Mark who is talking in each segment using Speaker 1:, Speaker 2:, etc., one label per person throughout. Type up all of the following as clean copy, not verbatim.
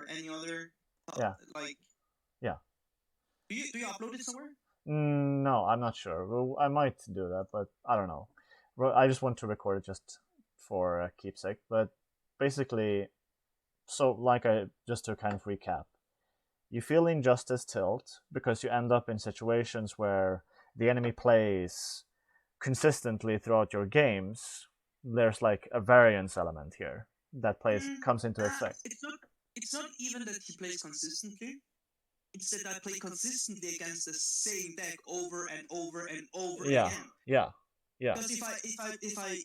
Speaker 1: or any other.
Speaker 2: Yeah.
Speaker 1: Like.
Speaker 2: Yeah.
Speaker 1: Do you upload it somewhere?
Speaker 2: No, I'm not sure. Well, I might do that, but I don't know. I just want to record it just for a keepsake. But basically, so like just to kind of recap, you feel injustice tilt because you end up in situations where the enemy plays consistently throughout your games. There's like a variance element here that comes into effect.
Speaker 1: It's not even that he plays consistently. It's that I play consistently against the same deck over and over and over again.
Speaker 2: Yeah.
Speaker 1: Because if I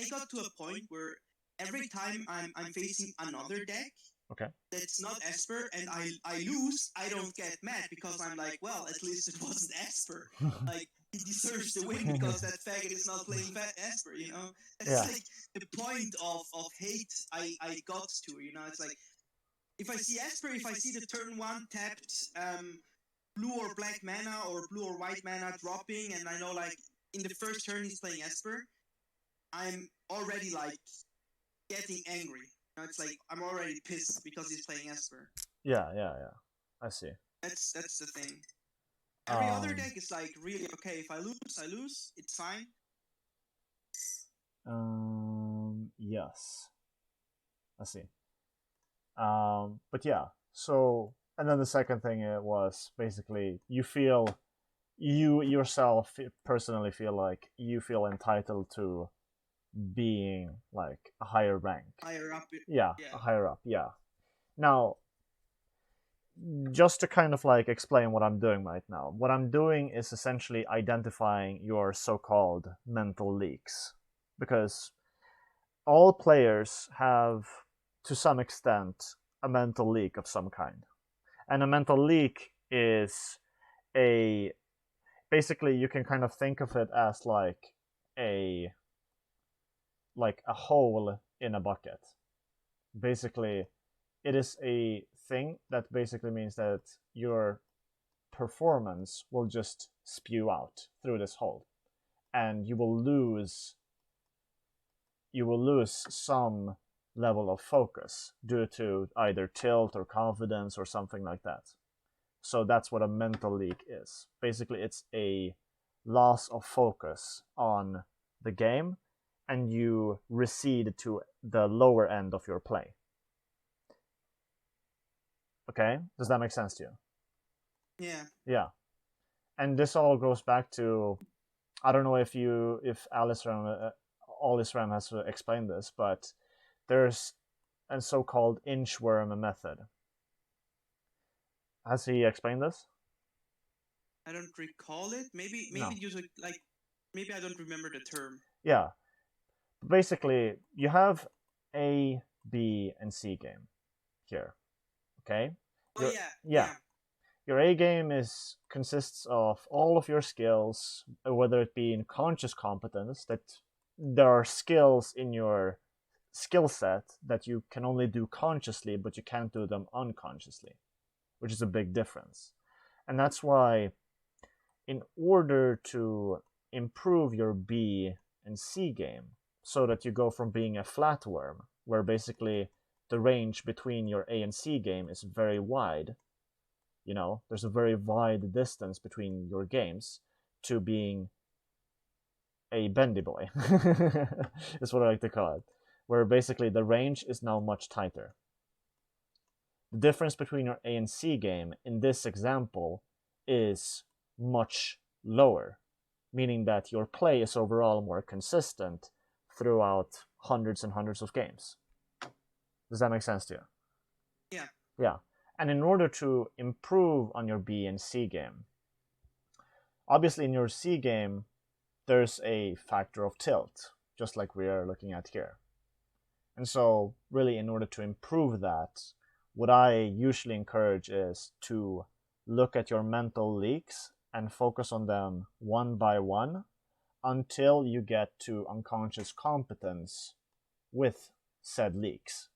Speaker 1: got to a point where every time I'm facing another deck,
Speaker 2: okay,
Speaker 1: that's not Esper, and I lose, I don't get mad because I'm like, well, at least it wasn't Esper. Like, he deserves the win because that faggot is not playing Esper, you know? That's like the point of hate I got to, you know? It's like, if I see Esper, if I see the turn 1 tapped blue or black mana or blue or white mana dropping, and I know, like, in the first turn he's playing Esper, I'm already, like, getting angry. You know, it's like, I'm already pissed because he's playing Esper.
Speaker 2: Yeah. I see.
Speaker 1: That's the thing. Every other deck is like, really, okay, if I lose, it's fine.
Speaker 2: Yes. I see. But yeah, so, and then the second thing was basically you yourself personally feel like you feel entitled to being like a higher rank.
Speaker 1: Higher up.
Speaker 2: Yeah, higher up, yeah. Now, just to kind of like explain what I'm doing right now, what I'm doing is essentially identifying your so-called mental leaks. Because all players have, to some extent, a mental leak of some kind. And a mental leak is basically you can kind of think of it as like a hole in a bucket. Basically, it is a thing that basically means that your performance will just spew out through this hole, and you will lose some level of focus due to either tilt or confidence or something like that. So that's what a mental leak is. Basically, it's a loss of focus on the game, and you recede to the lower end of your play. Okay? Does that make sense to you?
Speaker 1: Yeah.
Speaker 2: Yeah. And this all goes back to, I don't know if Alice Ram has explained this, but there's a so-called inchworm method. Has he explained this?
Speaker 1: I don't recall it. Maybe you like, maybe I don't remember the term.
Speaker 2: Yeah. Basically, you have A, B, and C game here. Okay?
Speaker 1: Yeah.
Speaker 2: Your A game consists of all of your skills, whether it be in conscious competence, that there are skills in your skill set that you can only do consciously, but you can't do them unconsciously, which is a big difference. And that's why, in order to improve your B and C game, so that you go from being a flatworm, where basically the range between your A and C game is very wide, you know, there's a very wide distance between your games, to being a bendy boy, is what I like to call it, where basically the range is now much tighter. The difference between your A and C game in this example is much lower, meaning that your play is overall more consistent throughout hundreds and hundreds of games. Does that make sense to you?
Speaker 1: Yeah.
Speaker 2: Yeah. And in order to improve on your B and C game, obviously in your C game, there's a factor of tilt, just like we are looking at here. And so, really, in order to improve that, what I usually encourage is to look at your mental leaks and focus on them one by one until you get to unconscious competence with said leaks.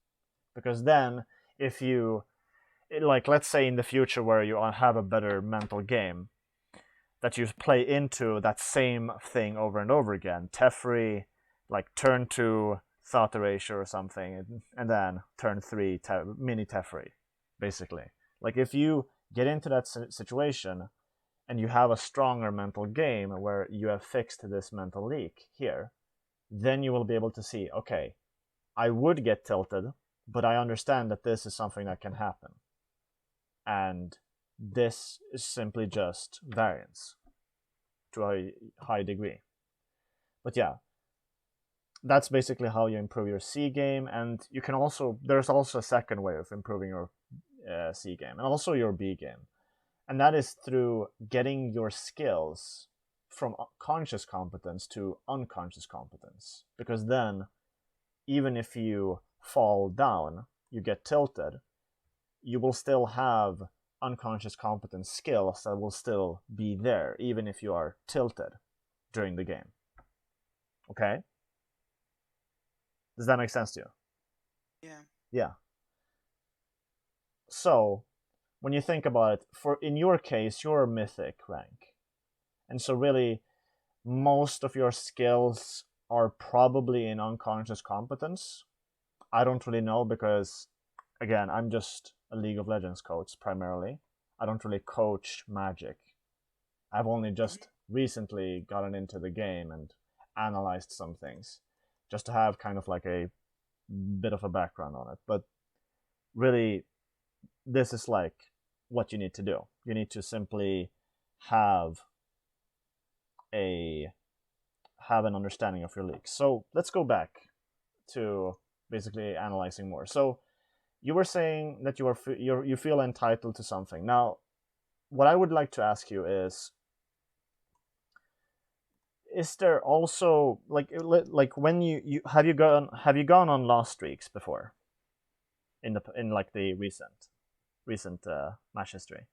Speaker 2: Because then, if you, like, let's say in the future where you have a better mental game, that you play into that same thing over and over again, Teferi, like turn 2 Thought Erasure or something, and then turn 3 mini Teferi. basically. Like if you get into that situation and you have a stronger mental game where you have fixed this mental leak here, then you will be able to see, okay, I would get tilted, but I understand that this is something that can happen. And this is simply just variance to a high degree. But yeah, that's basically how you improve your C game. And you can also, there's also a second way of improving your C game and also your B game. And that is through getting your skills from conscious competence to unconscious competence. Because then, even if you fall down, you get tilted, you will still have unconscious competence skills that will still be there, even if you are tilted during the game. Okay? Does that make sense to you?
Speaker 1: Yeah.
Speaker 2: Yeah. So, when you think about it, in your case, you're a mythic rank. And so really, most of your skills are probably in unconscious competence. I don't really know because, again, I'm just a League of Legends coach primarily. I don't really coach Magic. I've only just recently gotten into the game and analyzed some things just to have kind of like a bit of a background on it. But really, this is like what you need to do. You need to simply have an understanding of your league. So let's go back to basically analyzing more. So you were saying that you feel entitled to something. Now, what I would like to ask you is there also like when you have you gone on loss streaks before in like the recent match history?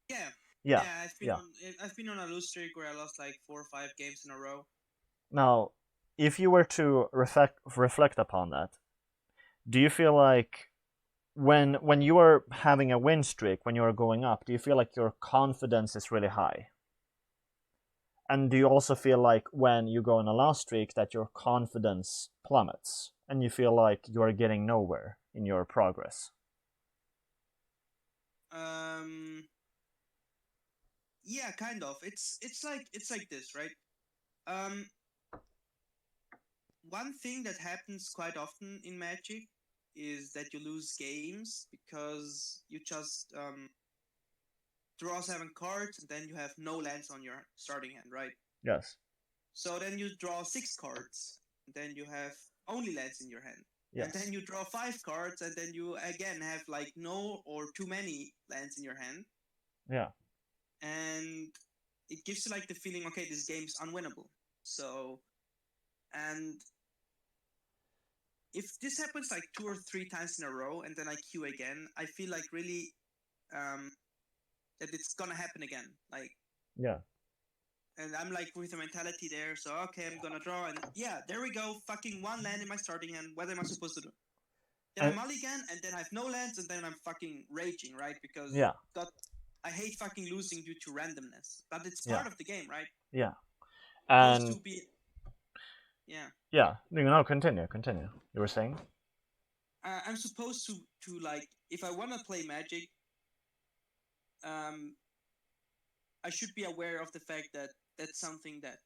Speaker 1: Yeah.
Speaker 2: Yeah,
Speaker 1: Yeah,
Speaker 2: yeah.
Speaker 1: I've been on a lose streak where I lost like 4 or 5 games in a row.
Speaker 2: Now, if you were to reflect upon that, do you feel like when you are having a win streak, when you are going up, do you feel like your confidence is really high? And do you also feel like when you go on a loss streak that your confidence plummets and you feel like you are getting nowhere in your progress?
Speaker 1: Yeah, kind of. It's like this, right? Um One thing that happens quite often in Magic is that you lose games because you just draw 7 cards and then you have no lands on your starting hand, right?
Speaker 2: Yes.
Speaker 1: So then you draw 6 cards, and then you have only lands in your hand. And
Speaker 2: Yes.
Speaker 1: then you draw 5 cards, and then you again have like no or too many lands in your hand.
Speaker 2: Yeah.
Speaker 1: And it gives you like the feeling, okay, this game's unwinnable. So, and if this happens like 2 or 3 times in a row, and then I queue again, I feel like really that it's gonna happen again. Like,
Speaker 2: Yeah.
Speaker 1: and I'm like with the mentality there, so okay, I'm gonna draw, and yeah, there we go, fucking 1 land in my starting hand. What am I supposed to do? Then I
Speaker 2: And
Speaker 1: mulligan, and then I have no lands, and then I'm fucking raging, right? Because
Speaker 2: yeah.
Speaker 1: I hate fucking losing due to randomness, but it's
Speaker 2: Yeah.
Speaker 1: part of the game, right?
Speaker 2: Yeah.
Speaker 1: Supposed
Speaker 2: And
Speaker 1: to be, yeah.
Speaker 2: yeah, no, continue. You were saying?
Speaker 1: I'm supposed to like, if I wanna play Magic, um, I should be aware of the fact that that's something that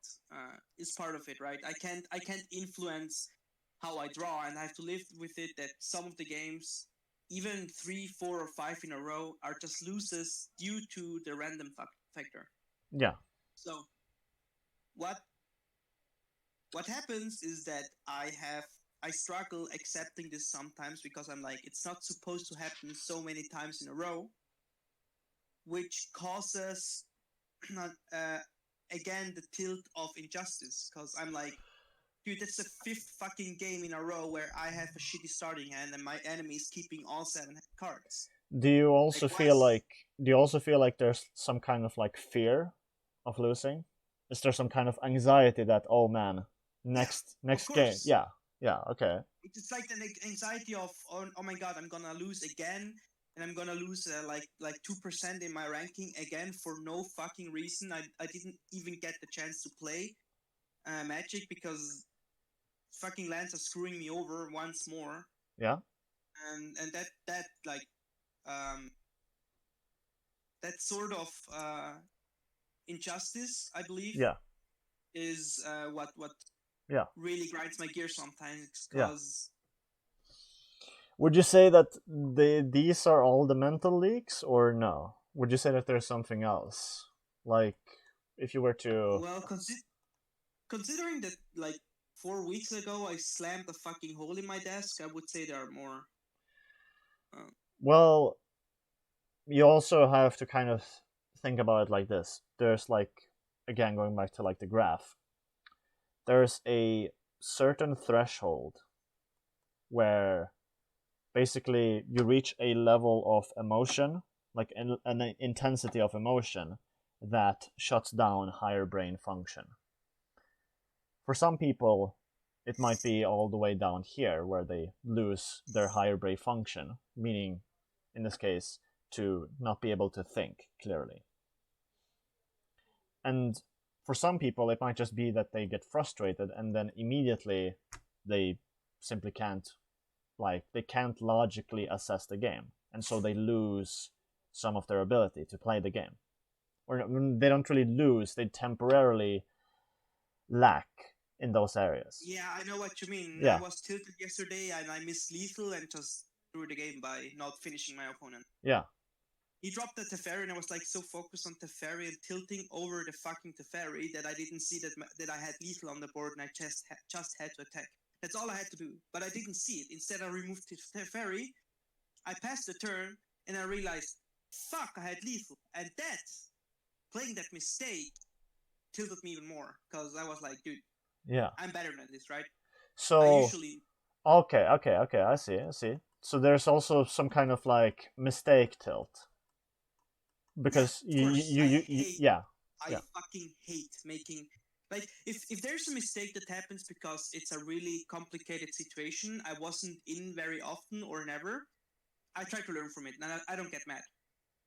Speaker 1: is part of it, right? I can't influence how I draw, and I have to live with it that some of the games, even 3, 4, or 5 in a row, are just loses due to the random factor.
Speaker 2: Yeah.
Speaker 1: So what what happens is that I struggle accepting this sometimes because I'm like, it's not supposed to happen so many times in a row, which causes uh, again the tilt of injustice, because I'm like, dude, that's the 5th fucking game in a row where I have a shitty starting hand and my enemy is keeping all 7 cards.
Speaker 2: Do you
Speaker 1: Like,
Speaker 2: also
Speaker 1: why?
Speaker 2: feel like there's some kind of like fear of losing? Is there some kind of anxiety that, oh man,
Speaker 1: Yeah, of
Speaker 2: next game?
Speaker 1: course.
Speaker 2: Yeah. Yeah, okay.
Speaker 1: It's like the anxiety of, oh my god, I'm gonna lose again, and I'm gonna lose like 2% in my ranking again for no fucking reason. I didn't even get the chance to play Magic because fucking lands are screwing me over once more.
Speaker 2: Yeah.
Speaker 1: And that like um, that sort of injustice, I believe,
Speaker 2: Yeah.
Speaker 1: is what
Speaker 2: Yeah.
Speaker 1: really grinds my gears sometimes.
Speaker 2: Yeah.
Speaker 1: Because
Speaker 2: Would you say that these are all the mental leaks, or no? Would you say that there's something else? Like, if you were to...
Speaker 1: well, considering that like 4 weeks ago I slammed a fucking hole in my desk, I would say there are more.
Speaker 2: Well, you also have to kind of think about it like this. There's like, again, going back to like the graph, there's a certain threshold where basically you reach a level of emotion, like an intensity of emotion that shuts down higher brain function. For some people, it might be all the way down here where they lose their higher brain function, meaning, in this case, to not be able to think clearly. And for some people, it might just be that they get frustrated and then immediately they simply can't, like, they can't logically assess the game. And so they lose some of their ability to play the game. Or they don't really lose, they temporarily lack in those areas.
Speaker 1: Yeah, I know what you mean.
Speaker 2: Yeah.
Speaker 1: I was tilted yesterday and I missed lethal and just threw the game by not finishing my opponent.
Speaker 2: Yeah.
Speaker 1: He dropped the Teferi and I was like so focused on Teferi and tilting over the fucking Teferi that I didn't see that I had lethal on the board and I just had to attack. That's all I had to do, but I didn't see it. Instead, I removed the Teferi, I passed the turn, and I realized, fuck, I had lethal. And that, playing that mistake, tilted me even more, because I was like, dude,
Speaker 2: Yeah.
Speaker 1: I'm better than this, right?
Speaker 2: So
Speaker 1: I usually...
Speaker 2: Okay, I see. So there's also some kind of like mistake tilt. Because
Speaker 1: yeah, of course, I hate
Speaker 2: yeah.
Speaker 1: I fucking hate making... Like, if there's a mistake that happens because it's a really complicated situation I wasn't in very often or never, I try to learn from it, and I don't get mad.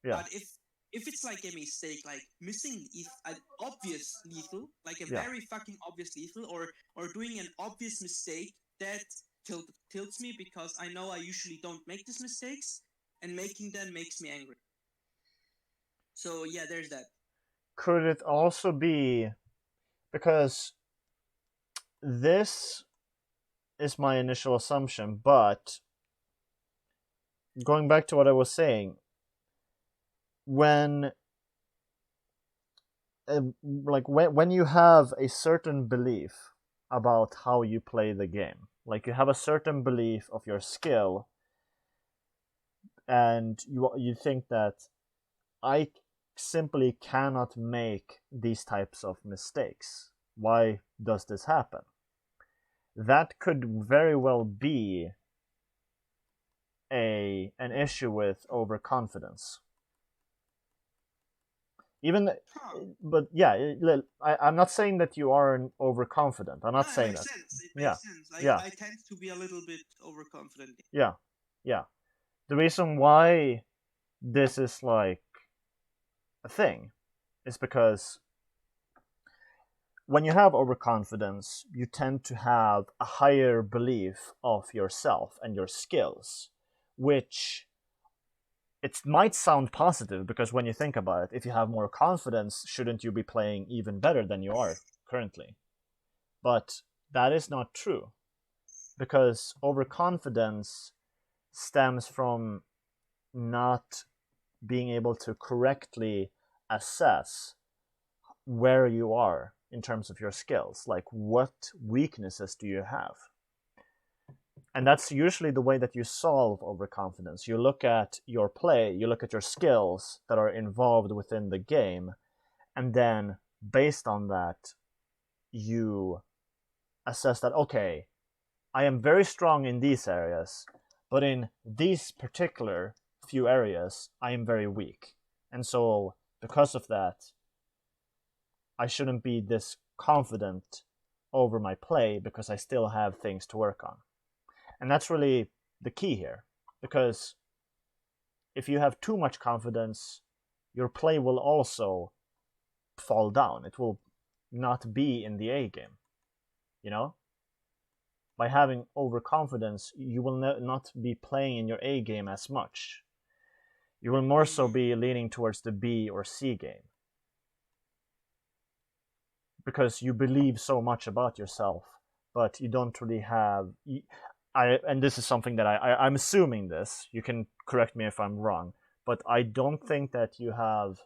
Speaker 2: Yeah.
Speaker 1: But if it's like a mistake, like missing an obvious lethal, like a
Speaker 2: Yeah.
Speaker 1: very fucking obvious lethal, or doing an obvious mistake, that tilts me, because I know I usually don't make these mistakes, and making them makes me angry. So yeah, there's that.
Speaker 2: Could it also be because this is my initial assumption, but going back to what I was saying, when when you have a certain belief about how you play the game, like you have a certain belief of your skill, and you think that I simply cannot make these types of mistakes. Why does this happen? That could very well be an issue with overconfidence. Even, but yeah, I'm not saying that you are overconfident. I'm not saying that.
Speaker 1: Sense. It
Speaker 2: Yeah,
Speaker 1: makes sense.
Speaker 2: yeah,
Speaker 1: I tend to be a little bit overconfident.
Speaker 2: yeah, yeah. The reason why this is like a thing is because when you have overconfidence, you tend to have a higher belief of yourself and your skills, which it might sound positive because when you think about it, if you have more confidence, shouldn't you be playing even better than you are currently? But that is not true, because overconfidence stems from not being able to correctly assess where you are in terms of your skills. Like, what weaknesses do you have? And that's usually the way that you solve overconfidence. You look at your play, you look at your skills that are involved within the game, and then based on that, you assess that, okay, I am very strong in these areas, but in these particular few areas, I am very weak. And so, because of that, I shouldn't be this confident over my play because I still have things to work on. And that's really the key here, because if you have too much confidence, your play will also fall down. It will not be in the A game, you know? By having overconfidence, you will not be playing in your A game as much. You will more so be leaning towards the B or C game. Because you believe so much about yourself, but you don't really have... and this is something that I'm assuming this. You can correct me if I'm wrong, but I don't think that you have...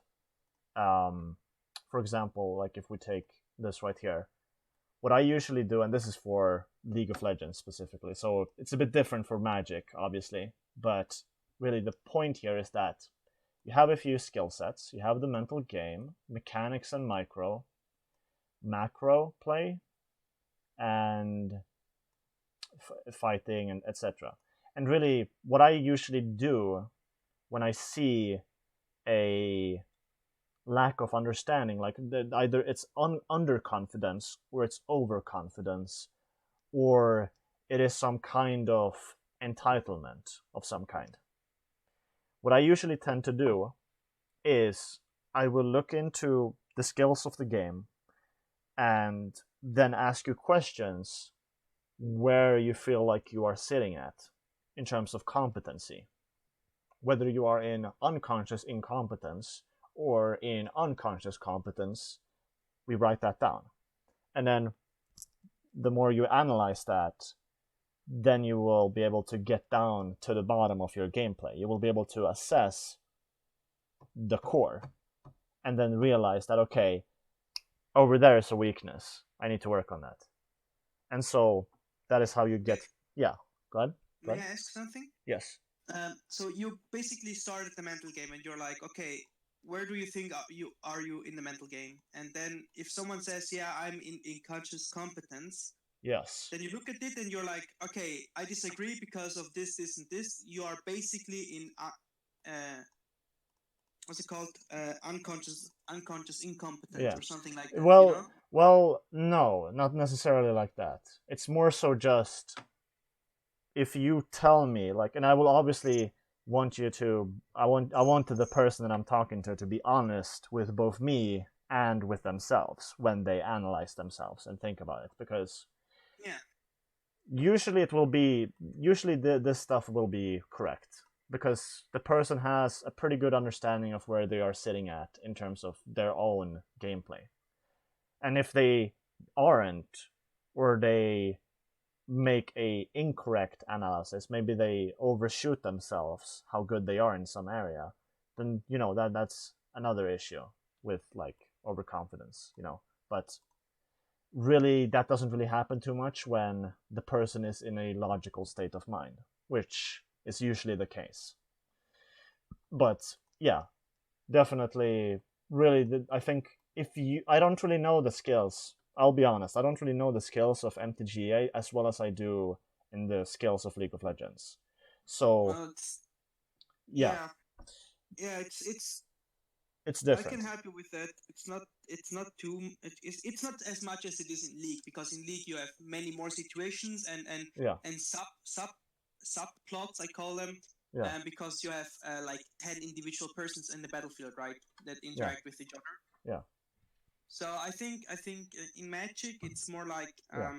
Speaker 2: for example, like if we take this right here, what I usually do, and this is for League of Legends specifically, so it's a bit different for Magic, obviously, but really the point here is that you have a few skill sets. You have the mental game, mechanics and macro play, and fighting, and etc. And really, what I usually do when I see a lack of understanding, like either it's underconfidence or it's overconfidence, or it is some kind of entitlement of some kind. What I usually tend to do is I will look into the skills of the game and then ask you questions where you feel like you are sitting at in terms of competency. Whether you are in unconscious incompetence or in unconscious competence, we write that down. And then the more you analyze that, then you will be able to get down to the bottom of your gameplay. You will be able to assess the core and then realize that, okay, over there is a weakness. I need to work on that. And so that is how you get... Yeah, go ahead.
Speaker 1: May I ask something?
Speaker 2: Yes.
Speaker 1: So you basically started the mental game and you're like, okay, where do you think you are in the mental game? And then if someone says, yeah, I'm in conscious competence,
Speaker 2: yes,
Speaker 1: then you look at it and you're like, okay, I disagree because of this, and this. You are basically in what's it called? Unconscious incompetence, or something like that.
Speaker 2: Well,
Speaker 1: you know?
Speaker 2: Well, no, not necessarily like that. It's more so just if you tell me, like, and I will obviously want you to... I want the person that I'm talking to be honest with both me and with themselves when they analyze themselves and think about it, because usually this stuff will be correct, because the person has a pretty good understanding of where they are sitting at in terms of their own gameplay. And if they aren't, or they make a incorrect analysis, maybe they overshoot themselves how good they are in some area, then that's another issue with like overconfidence, But really, that doesn't really happen too much when the person is in a logical state of mind, which is usually the case. But yeah, definitely, really, I think I don't really know the skills. I'll be honest, I don't really know the skills of MTGA as well as I do in the skills of League of Legends. So,
Speaker 1: yeah,
Speaker 2: it's different.
Speaker 1: I can help you with that. It's not as much as it is in League, because in League you have many more situations and subplots, I call them. Because you have like 10 individual persons in the battlefield, right, that interact with each other.
Speaker 2: Yeah.
Speaker 1: So I think in Magic it's more like how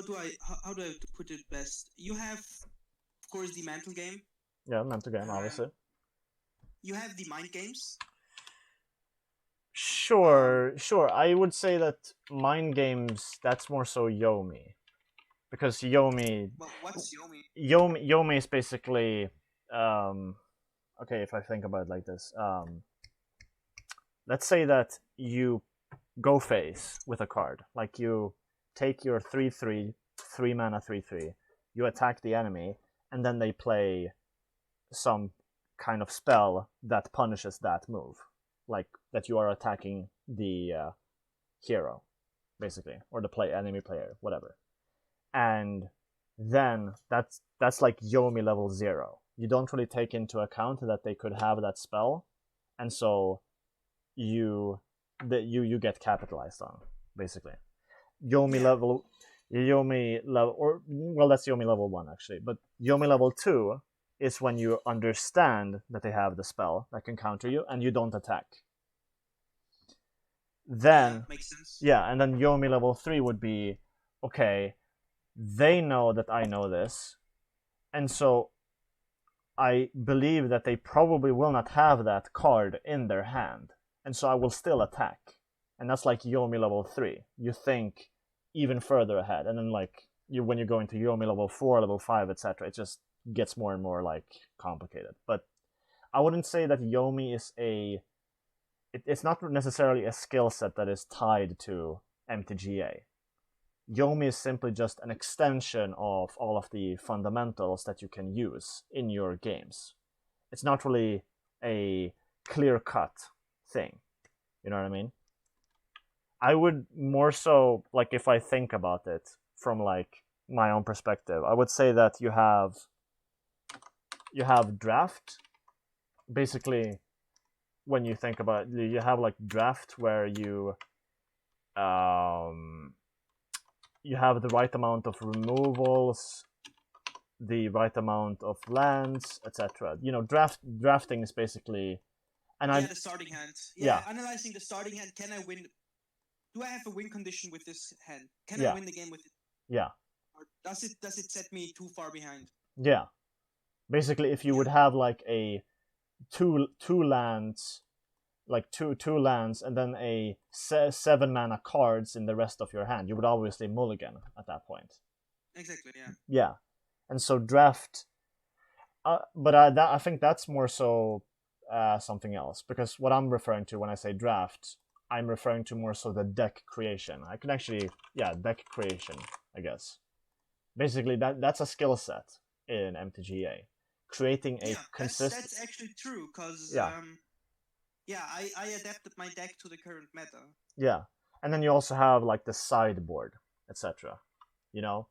Speaker 1: do I put it best? You have, of course, the mental game.
Speaker 2: Yeah, mental game, obviously.
Speaker 1: You have the mind games.
Speaker 2: Sure. I would say that mind games, that's more so Yomi. Because Yomi...
Speaker 1: Well, what's Yomi?
Speaker 2: Yomi is basically... okay, if I think about it like this. Let's say that you go face with a card. Like you take your 3/3, 3 mana 3/3, you attack the enemy, and then they play some kind of spell that punishes that move. Like that you are attacking the hero, basically, or the enemy player, whatever. And then that's like Yomi level 0. You don't really take into account that they could have that spell, and so you get capitalized on, basically. Yomi level, or well, that's Yomi level 1 actually, but Yomi level 2 is when you understand that they have the spell that can counter you and you don't attack. Then
Speaker 1: makes sense.
Speaker 2: Yeah, and then Yomi level 3 would be, okay, they know that I know this, and so I believe that they probably will not have that card in their hand, and so I will still attack. And that's like Yomi level 3. You think even further ahead, and then like when you go into Yomi level 4, level 5, etc., it just gets more and more like complicated. But I wouldn't say that Yomi is it's not necessarily a skill set that is tied to MTGA. Yomi is simply just an extension of all of the fundamentals that you can use in your games. It's not really a clear-cut thing. You know what I mean? I would more so, like, if I think about it from like my own perspective, I would say that you have draft. Basically, when you think about it, you have like draft where you have the right amount of removals, the right amount of lands, etc. You know, drafting is basically, and
Speaker 1: the starting hand. Analyzing the starting hand. Can I win? Do I have a win condition with this hand? Can I win the game with it?
Speaker 2: Yeah.
Speaker 1: Or does it set me too far behind?
Speaker 2: Yeah. Basically, if you would have like a two lands, like two lands, and then a 7 mana cards in the rest of your hand, you would obviously mulligan at that point.
Speaker 1: Exactly. Yeah.
Speaker 2: Yeah, and so draft. But I think that's more so something else, because what I'm referring to when I say draft, I'm referring to more so the deck creation. I can actually, deck creation, I guess. Basically, that's a skill set in MTGA. Creating a consistent.
Speaker 1: That's actually true, because I adapted my deck to the current meta.
Speaker 2: Yeah, and then you also have like the sideboard, etc. You know,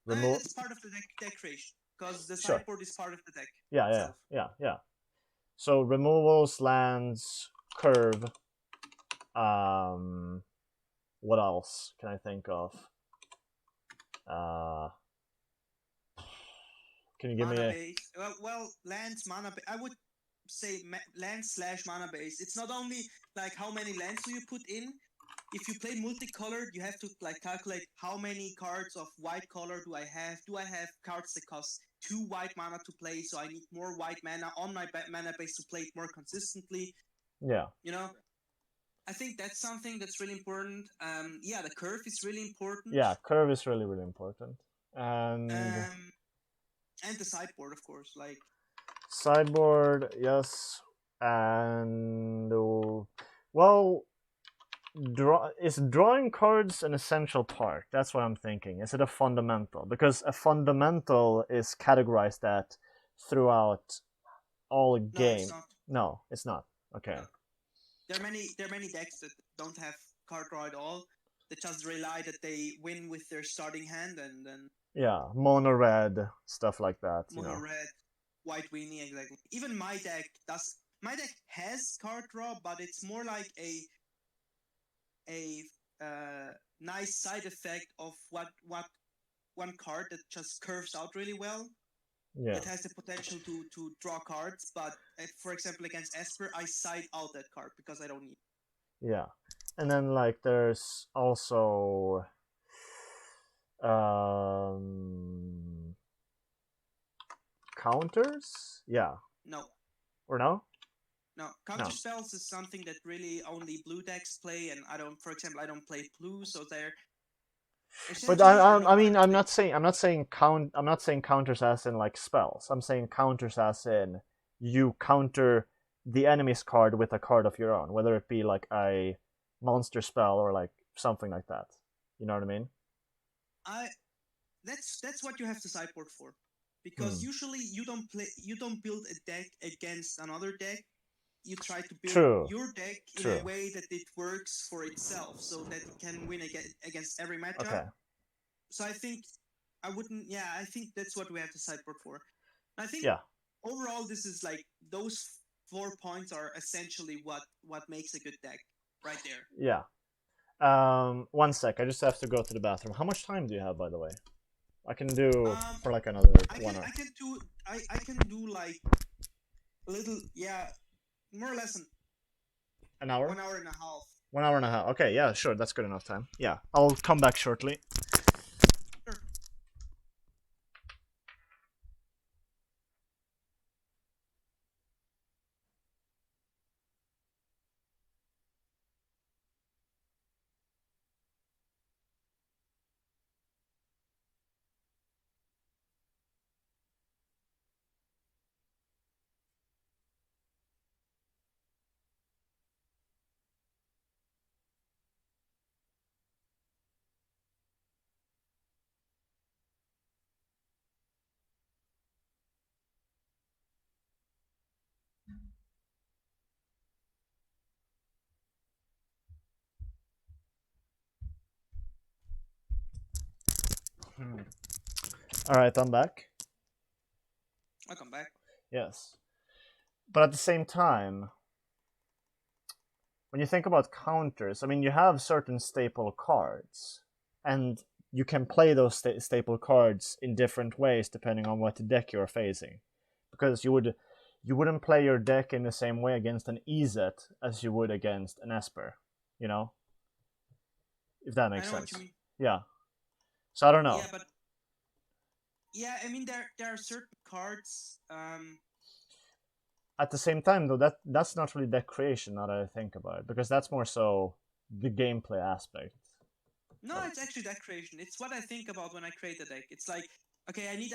Speaker 1: That's part of the deck creation, because the sideboard is part of the deck.
Speaker 2: Yeah. So removals, lands, curve. What else can I think of? Can you give
Speaker 1: mana
Speaker 2: me
Speaker 1: base? Well, lands, mana base. I would say land/mana base. It's not only like how many lands do you put in. If you play multicolored, you have to like calculate how many cards of white color do I have. Do I have cards that cost 2 white mana to play, so I need more white mana on my mana base to play it more consistently?
Speaker 2: Yeah.
Speaker 1: You know, I think that's something that's really important. The curve is really important.
Speaker 2: Yeah, curve is really, really important.
Speaker 1: And the sideboard, of course, like
Speaker 2: sideboard, yes, and well, is drawing cards an essential part? That's what I'm thinking. Is it a fundamental? Because a fundamental is categorized that throughout all game. No, it's not. Okay. No.
Speaker 1: There are many decks that don't have card draw at all. That just rely that they win with their starting hand, and then
Speaker 2: mono red stuff like that.
Speaker 1: Mono red, white weenie, exactly. Even my deck does. My deck has card draw, but it's more like a nice side effect of what one card that just curves out really well. Yeah. It has the potential to draw cards, but for example against Esper, I side out that card because I don't need it.
Speaker 2: Yeah, and then like there's also counters. Yeah.
Speaker 1: No.
Speaker 2: Or no?
Speaker 1: No, counter spells is something that really only blue decks play, and I don't play blue, so they're.
Speaker 2: But I'm not saying counters as in like spells. I'm saying counters as in you counter the enemy's card with a card of your own, whether it be like a monster spell or like something like that. You know what I mean?
Speaker 1: That's what you have the sideboard for, because usually you don't build a deck against another deck. You try to build your deck in a way that it works for itself, so that it can win against every matchup. Okay. So I think I think that's what we have the sideboard for. I think overall this is like those 4 points are essentially what makes a good deck right there.
Speaker 2: Yeah. 1 sec. I just have to go to the bathroom. How much time do you have, by the way? I can do for like another 1 hour.
Speaker 1: I can do like a little, more or less
Speaker 2: an hour?
Speaker 1: 1 hour and a half.
Speaker 2: 1 hour and a half. Okay, yeah, sure. That's good enough time. Yeah, I'll come back shortly. All right, I'm back.
Speaker 1: I'll come back.
Speaker 2: Yes. But at the same time, when you think about counters, I mean, you have certain staple cards, and you can play those staple cards in different ways depending on what deck you're facing. Because you wouldn't play your deck in the same way against an EZ as you would against an Esper, you know? If that makes
Speaker 1: I know
Speaker 2: sense.
Speaker 1: what you mean.
Speaker 2: Yeah. So I don't know.
Speaker 1: Yeah, but I mean there are certain cards.
Speaker 2: At the same time, though, that's not really deck creation. Now that I think about it, because that's more so the gameplay aspect.
Speaker 1: No, it's actually deck creation. It's what I think about when I create a deck. It's like, okay, I need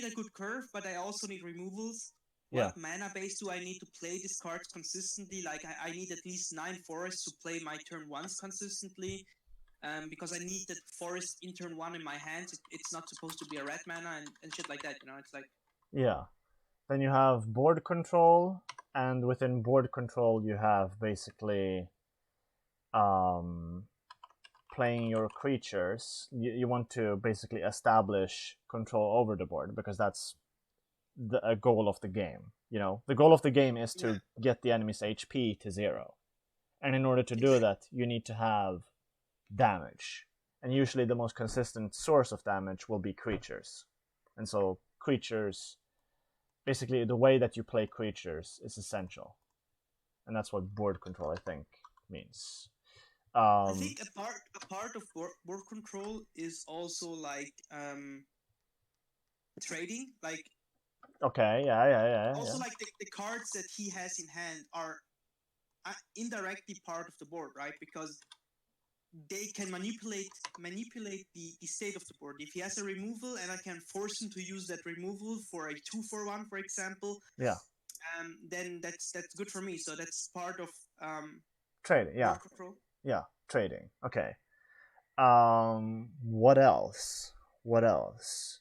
Speaker 1: a good curve, but I also need removals.
Speaker 2: Yeah.
Speaker 1: What mana base do I need to play these cards consistently? Like I need at least 9 forests to play my turn ones consistently. Because I need that forest in turn 1 in my hands. It's not supposed to be a red mana and shit like that, you know? It's like...
Speaker 2: Yeah. Then you have board control, and within board control you have basically playing your creatures. You want to basically establish control over the board, because that's a goal of the game. You know, the goal of the game is to get the enemy's HP to 0. And in order to do that, you need to have damage. And usually the most consistent source of damage will be creatures. And so creatures, basically the way that you play creatures is essential. And that's what board control, I think, means.
Speaker 1: I think a part of board control is also like trading. Like,
Speaker 2: okay, yeah.
Speaker 1: Also, like the cards that he has in hand are indirectly part of the board, right? Because they can manipulate the state of the board. If he has a removal and I can force him to use that removal for a 2-for-1, for example, then that's good for me. So that's part of
Speaker 2: trading. Yeah,
Speaker 1: board control.
Speaker 2: Yeah, trading. Okay. What else? What else?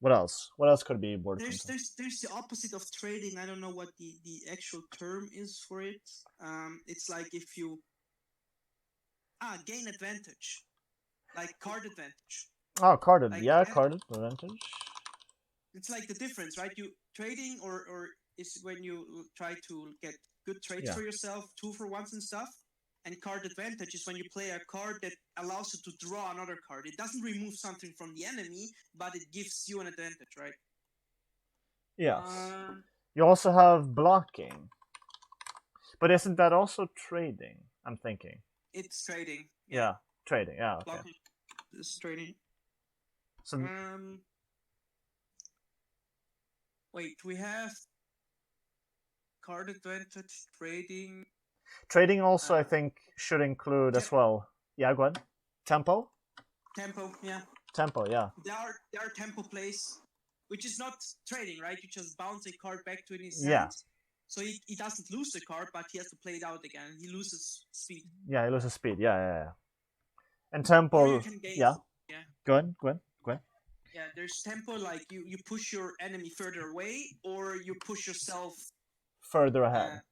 Speaker 2: What else? What else could be board control?
Speaker 1: There's the opposite of trading. I don't know what the actual term is for it. It's like if you gain advantage, like card advantage.
Speaker 2: Oh, carded.
Speaker 1: Like,
Speaker 2: yeah, carded advantage.
Speaker 1: It's like the difference, right? You trading or is when you try to get good trades for yourself, 2-for-1s and stuff. And card advantage is when you play a card that allows you to draw another card. It doesn't remove something from the enemy, but it gives you an advantage, right?
Speaker 2: Yes. You also have blocking. But isn't that also trading? I'm thinking.
Speaker 1: It's trading.
Speaker 2: Yeah, trading. Yeah, okay.
Speaker 1: Blocking. This is trading.
Speaker 2: So,
Speaker 1: wait, we have card advantage, trading.
Speaker 2: Trading also, I think, should include as well. Yeah, go ahead. Tempo?
Speaker 1: Tempo, yeah.
Speaker 2: Tempo, yeah.
Speaker 1: There are tempo plays, which is not trading, right? You just bounce a card back to his hand. So he doesn't lose the card, but he has to play it out again. He loses speed.
Speaker 2: Yeah, he loses speed. Yeah. And tempo. Yeah. Go ahead.
Speaker 1: Yeah, there's tempo, like you push your enemy further away, or you push yourself
Speaker 2: further ahead.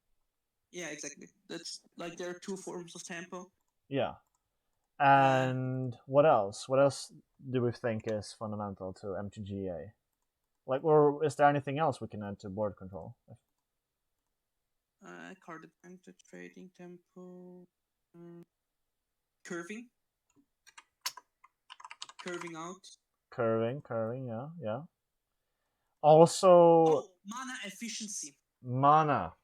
Speaker 1: Yeah, exactly. That's like there are 2 forms of tempo.
Speaker 2: Yeah. And what else? What else do we think is fundamental to MTGA? Like, or is there anything else we can add to board control?
Speaker 1: Card advantage, trading, tempo, curving out.
Speaker 2: Curving, yeah. Also,
Speaker 1: mana efficiency.
Speaker 2: Mana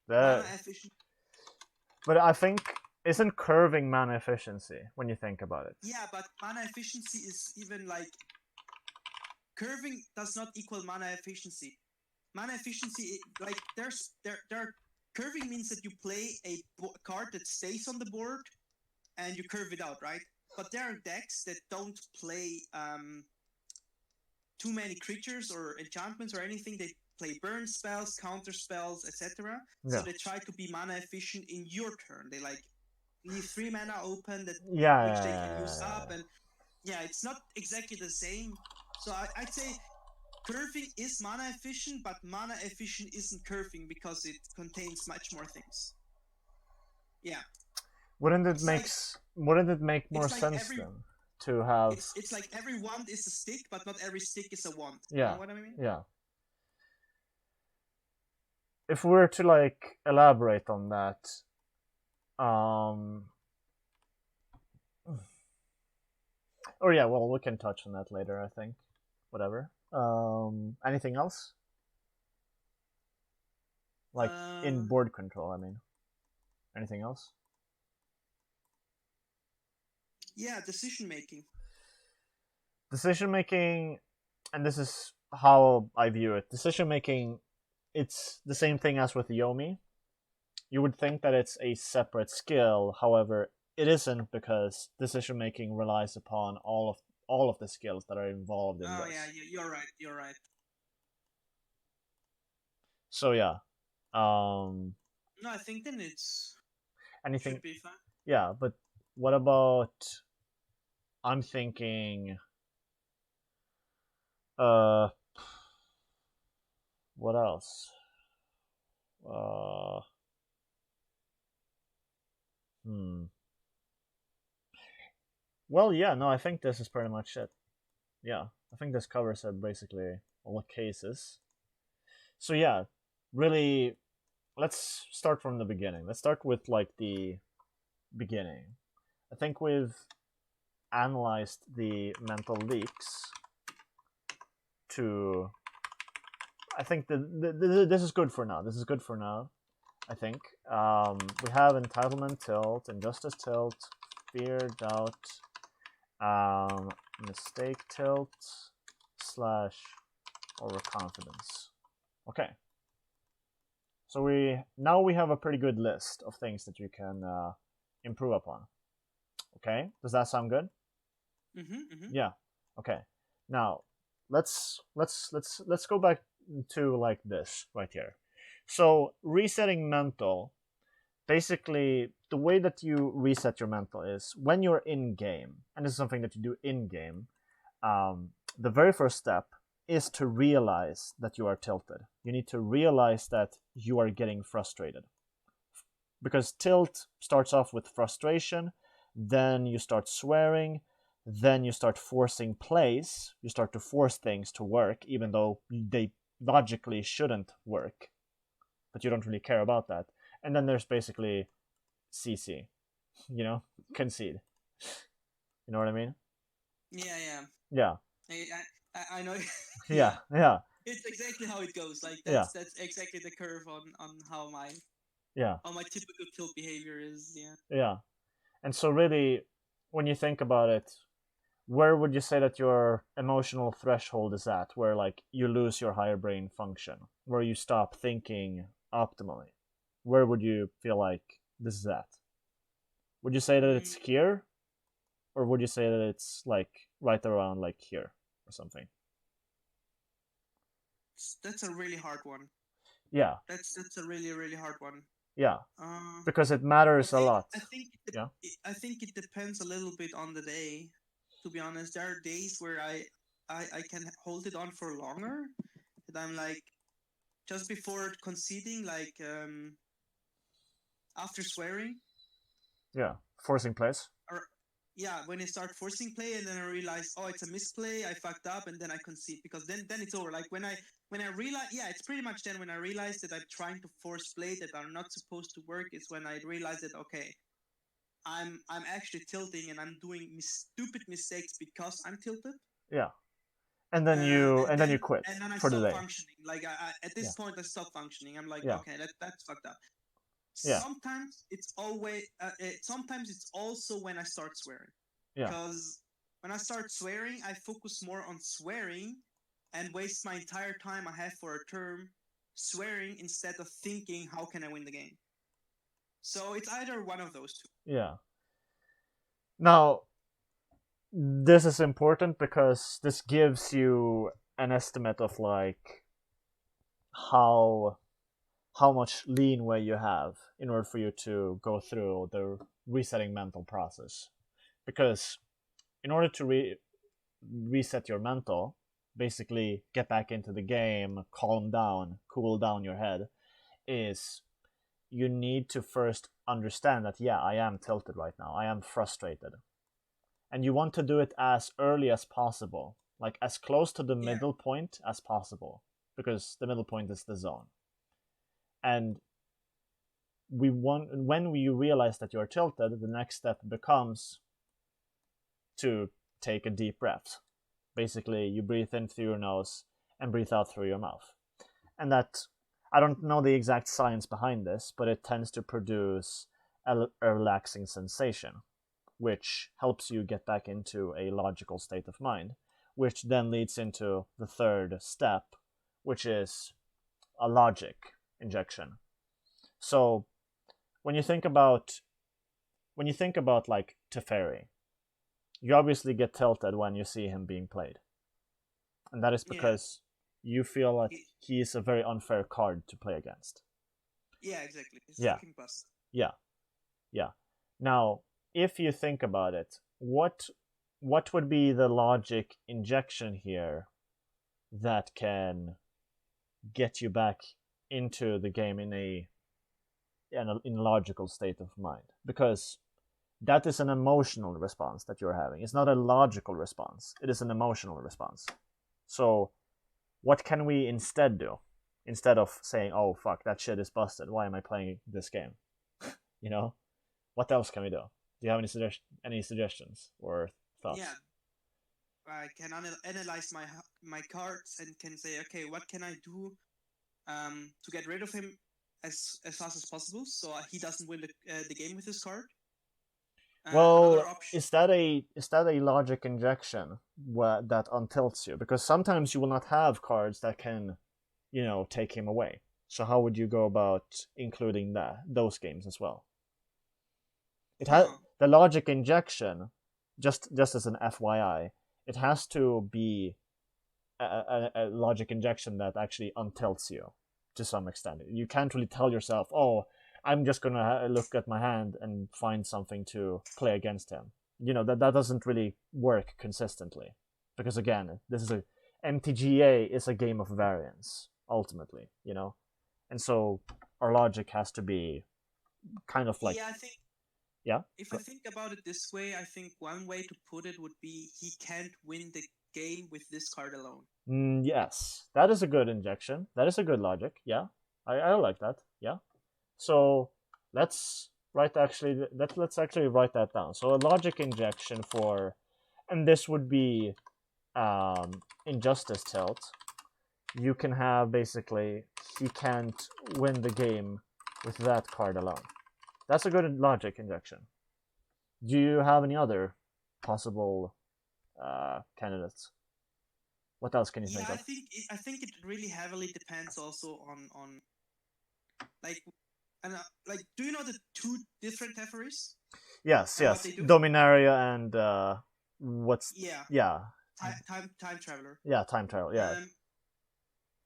Speaker 1: efficiency.
Speaker 2: But I think, isn't curving mana efficiency when you think about it?
Speaker 1: Yeah, but mana efficiency is even like... Curving does not equal mana efficiency. Mana efficiency, like, there are... Curving means that you play a card that stays on the board and you curve it out, right? But there are decks that don't play too many creatures or enchantments or anything. They play burn spells, counter spells, etc. So they try to be mana efficient in your turn. They like leave 3 mana open that which they can use up, and it's not exactly the same. So I'd say curving is mana efficient, but mana efficient isn't curving because it contains much more things. Yeah.
Speaker 2: Wouldn't it
Speaker 1: It's
Speaker 2: make
Speaker 1: like
Speaker 2: more
Speaker 1: it's like
Speaker 2: sense
Speaker 1: every
Speaker 2: then to have?
Speaker 1: it's like every wand is a stick, but not every stick is a wand. You
Speaker 2: Yeah,
Speaker 1: know what I mean?
Speaker 2: yeah. If we were to like elaborate on that, um, or yeah, well, we can touch on that later. I think, whatever. Anything else? Like in board control, I mean. Anything else?
Speaker 1: Yeah, decision making.
Speaker 2: Decision making, and this is how I view it. Decision making, it's the same thing as with Yomi. You would think that it's a separate skill, however, it isn't, because decision making relies upon all of the skills that are involved in
Speaker 1: Oh
Speaker 2: this.
Speaker 1: yeah, you're right. You're right.
Speaker 2: So yeah,
Speaker 1: No, I think then it's
Speaker 2: anything?
Speaker 1: should be fine.
Speaker 2: Yeah, but what about? I'm thinking. Uh, what else? Uh, hmm. Well, yeah, no, I think this is pretty much it. Yeah, I think this covers basically all the cases. So yeah, really, let's start from the beginning. Let's start with like the beginning. I think we've analyzed the mental leaks to. I think this is good for now. This is good for now. I think we have entitlement tilt, injustice tilt, fear, doubt, mistake tilt, slash overconfidence. Okay. So we have a pretty good list of things that you can improve upon. Okay, does that sound good? Yeah. Okay. Now let's go back to like this right here. So resetting mental, basically the way that you reset your mental is when you're in game, and this is something that you do in game. The very first step is to realize that you are tilted. You need to realize that you are getting frustrated. Because tilt starts off with frustration, then you start swearing, then you start forcing plays. You start to force things to work, even though they logically shouldn't work. But you don't really care about that. And then there's basically CC, concede. You know what I mean?
Speaker 1: Yeah, yeah.
Speaker 2: Yeah.
Speaker 1: I know.
Speaker 2: Yeah, yeah.
Speaker 1: It's exactly how it goes. Like
Speaker 2: Yeah.
Speaker 1: that's exactly the curve on how my typical tilt behavior is. Yeah.
Speaker 2: Yeah. And so really, when you think about it, where would you say that your emotional threshold is at, where like you lose your higher brain function, where you stop thinking optimally? Where would you feel like this is at? Would you say that it's here, or would you say that it's like right around like here or something?
Speaker 1: That's a really hard one.
Speaker 2: Yeah.
Speaker 1: That's a really hard one.
Speaker 2: Yeah. Because it matters a lot.
Speaker 1: I think it depends a little bit on the day. To be honest, there are days where I can hold it on for longer. That I'm like just before conceding, like after swearing.
Speaker 2: Yeah, forcing plays.
Speaker 1: Or yeah, when I start forcing play and then I realize, oh, it's a misplay, I fucked up, and then I concede, because then it's over. Like when I realize, yeah, it's pretty much then when I realize that I'm trying to force play that are not supposed to work, is when I realize that, okay, I'm actually tilting and I'm doing stupid mistakes because I'm tilted.
Speaker 2: Yeah. And then you quit
Speaker 1: and then I
Speaker 2: for the
Speaker 1: stop
Speaker 2: day.
Speaker 1: functioning. Like at this point, I stop functioning. I'm like,
Speaker 2: Yeah.
Speaker 1: okay, that's fucked up.
Speaker 2: Yeah.
Speaker 1: Sometimes it's sometimes it's also when I start swearing.
Speaker 2: Yeah.
Speaker 1: Because when I start swearing, I focus more on swearing and waste my entire time I have for a term swearing instead of thinking, how can I win the game? So it's either one of those two.
Speaker 2: Yeah. Now, this is important because this gives you an estimate of like how much leeway you have in order for you to go through the resetting mental process. Because in order to reset your mental, basically get back into the game, calm down, cool down your head, is you need to first understand that, yeah, I am tilted right now, I am frustrated, and you want to do it as early as possible, like as close to the middle point as possible, because the middle point is the zone. And when you realize that you're tilted, the next step becomes to take a deep breath. Basically, you breathe in through your nose and breathe out through your mouth. And that, I don't know the exact science behind this, but it tends to produce a relaxing sensation, which helps you get back into a logical state of mind, which then leads into the third step, which is a logic injection. So when you think about like Teferi, you obviously get tilted when you see him being played, and that is because you feel that he is a very unfair card to play against.
Speaker 1: Yeah, exactly. It's
Speaker 2: fucking
Speaker 1: bust.
Speaker 2: Yeah. Now, if you think about it, what would be the logic injection here that can get you back into the game in a logical state of mind? Because that is an emotional response that you're having. It's not a logical response. It is an emotional response. So what can we instead do? Instead of saying, oh, fuck, that shit is busted. Why am I playing this game? You know? What else can we do? Do you have any suggestions or thoughts?
Speaker 1: Yeah. I can analyze my cards and can say, okay, what can I do to get rid of him as fast as possible, so he doesn't win the game with his card.
Speaker 2: Well, is that a logic injection that untilts you? Because sometimes you will not have cards that can, take him away. So how would you go about including those games as well? It has the logic injection, just as an FYI, it has to be a logic injection that actually untilts you to some extent. You can't really tell yourself, oh, I'm just gonna look at my hand and find something to play against him. That doesn't really work consistently, because again, MTGA is a game of variance ultimately, and so our logic has to be kind of like.
Speaker 1: Yeah, if I think about it this way, I think one way to put it would be he can't win the game with this card alone.
Speaker 2: Yes, that is a good injection. That is a good logic. Yeah, I like that. Yeah. So let's actually write that down. So a logic injection and this would be Injustice Tilt. You can have basically he can't win the game with that card alone. That's a good logic injection. Do you have any other possible candidates? What else can you think of?
Speaker 1: I think it really heavily depends also on like, do you know the two different Teferis?
Speaker 2: Yes. Dominaria and what's
Speaker 1: Time Traveler.
Speaker 2: Yeah, Time Traveler. Yeah.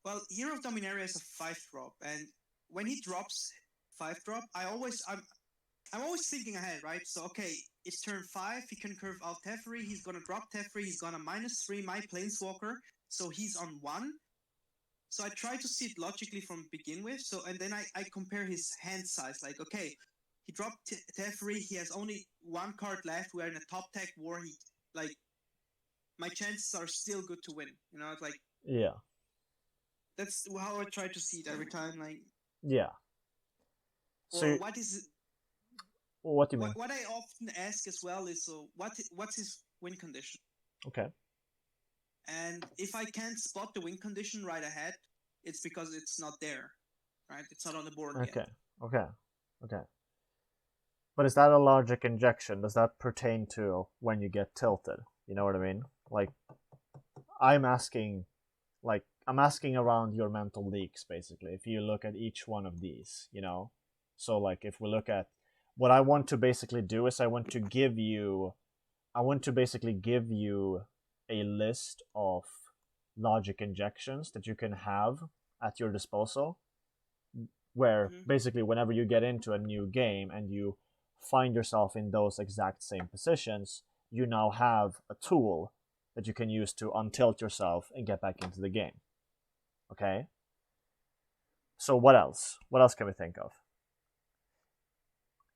Speaker 1: Well, Hero of Dominaria is a 5-drop, and when he drops 5-drop, I'm always thinking ahead, right? So, okay, it's turn 5, he can curve out Teferi, he's gonna drop Teferi, he's gonna -3 my Planeswalker, so he's on 1. So I try to see it logically from begin with, and then I compare his hand size, like, okay, he dropped Teferi, he has only 1 card left, we're in a top tech war, my chances are still good to win, it's like...
Speaker 2: Yeah.
Speaker 1: That's how I try to see it every time, like...
Speaker 2: Yeah.
Speaker 1: So what is...
Speaker 2: What do you mean?
Speaker 1: What I often ask as well is, so what's his win condition?
Speaker 2: Okay.
Speaker 1: And if I can't spot the win condition right ahead, it's because it's not there, right? It's not on the board yet.
Speaker 2: Okay. But is that a logic injection? Does that pertain to when you get tilted? You know what I mean? Like, I'm asking around your mental leaks, basically. If you look at each one of these, So, like, if we look at what I want to basically do is I want to basically give you a list of logic injections that you can have at your disposal, where basically whenever you get into a new game and you find yourself in those exact same positions, you now have a tool that you can use to untilt yourself and get back into the game. Okay? So what else? What else can we think of?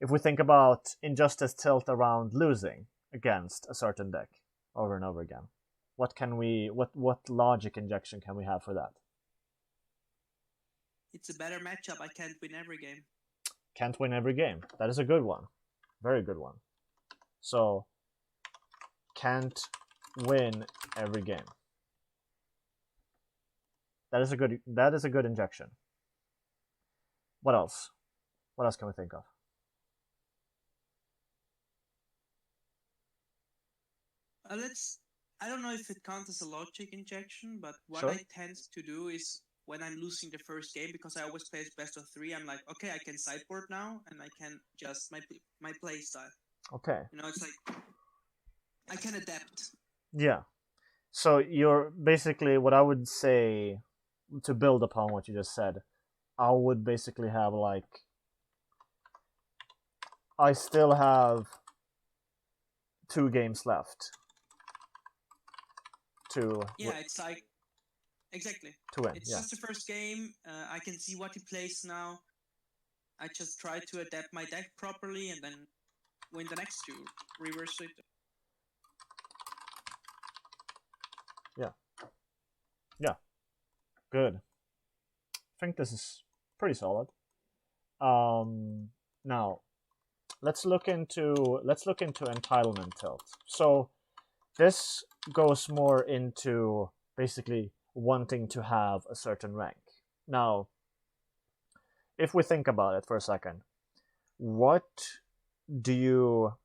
Speaker 2: if we think about injustice tilt around losing against a certain deck over and over again, what logic injection can we have for that?
Speaker 1: It's a better matchup. I can't win every game.
Speaker 2: Can't win every game. That is a good one. Very good one. So, can't win every game. That is a good injection. What else? What else can we think of?
Speaker 1: I don't know if it counts as a logic injection, but what
Speaker 2: Sure.
Speaker 1: I tend to do is when I'm losing the first game, because I always play best of 3, I'm like, okay, I can sideboard now, and I can adjust my play style.
Speaker 2: Okay.
Speaker 1: It's like I can adapt.
Speaker 2: Yeah. So you're basically, what I would say, to build upon what you just said, I would basically have like, I still have 2 games left to
Speaker 1: it's like exactly
Speaker 2: to win.
Speaker 1: It's
Speaker 2: Yeah.
Speaker 1: just the first game. I can see what he plays now. I just try to adapt my deck properly and then win the next 2. Reverse it.
Speaker 2: Yeah. Good. I think this is pretty solid. Now let's look into entitlement tilt. So this goes more into basically wanting to have a certain rank. Now, if we think about it for a second, what do you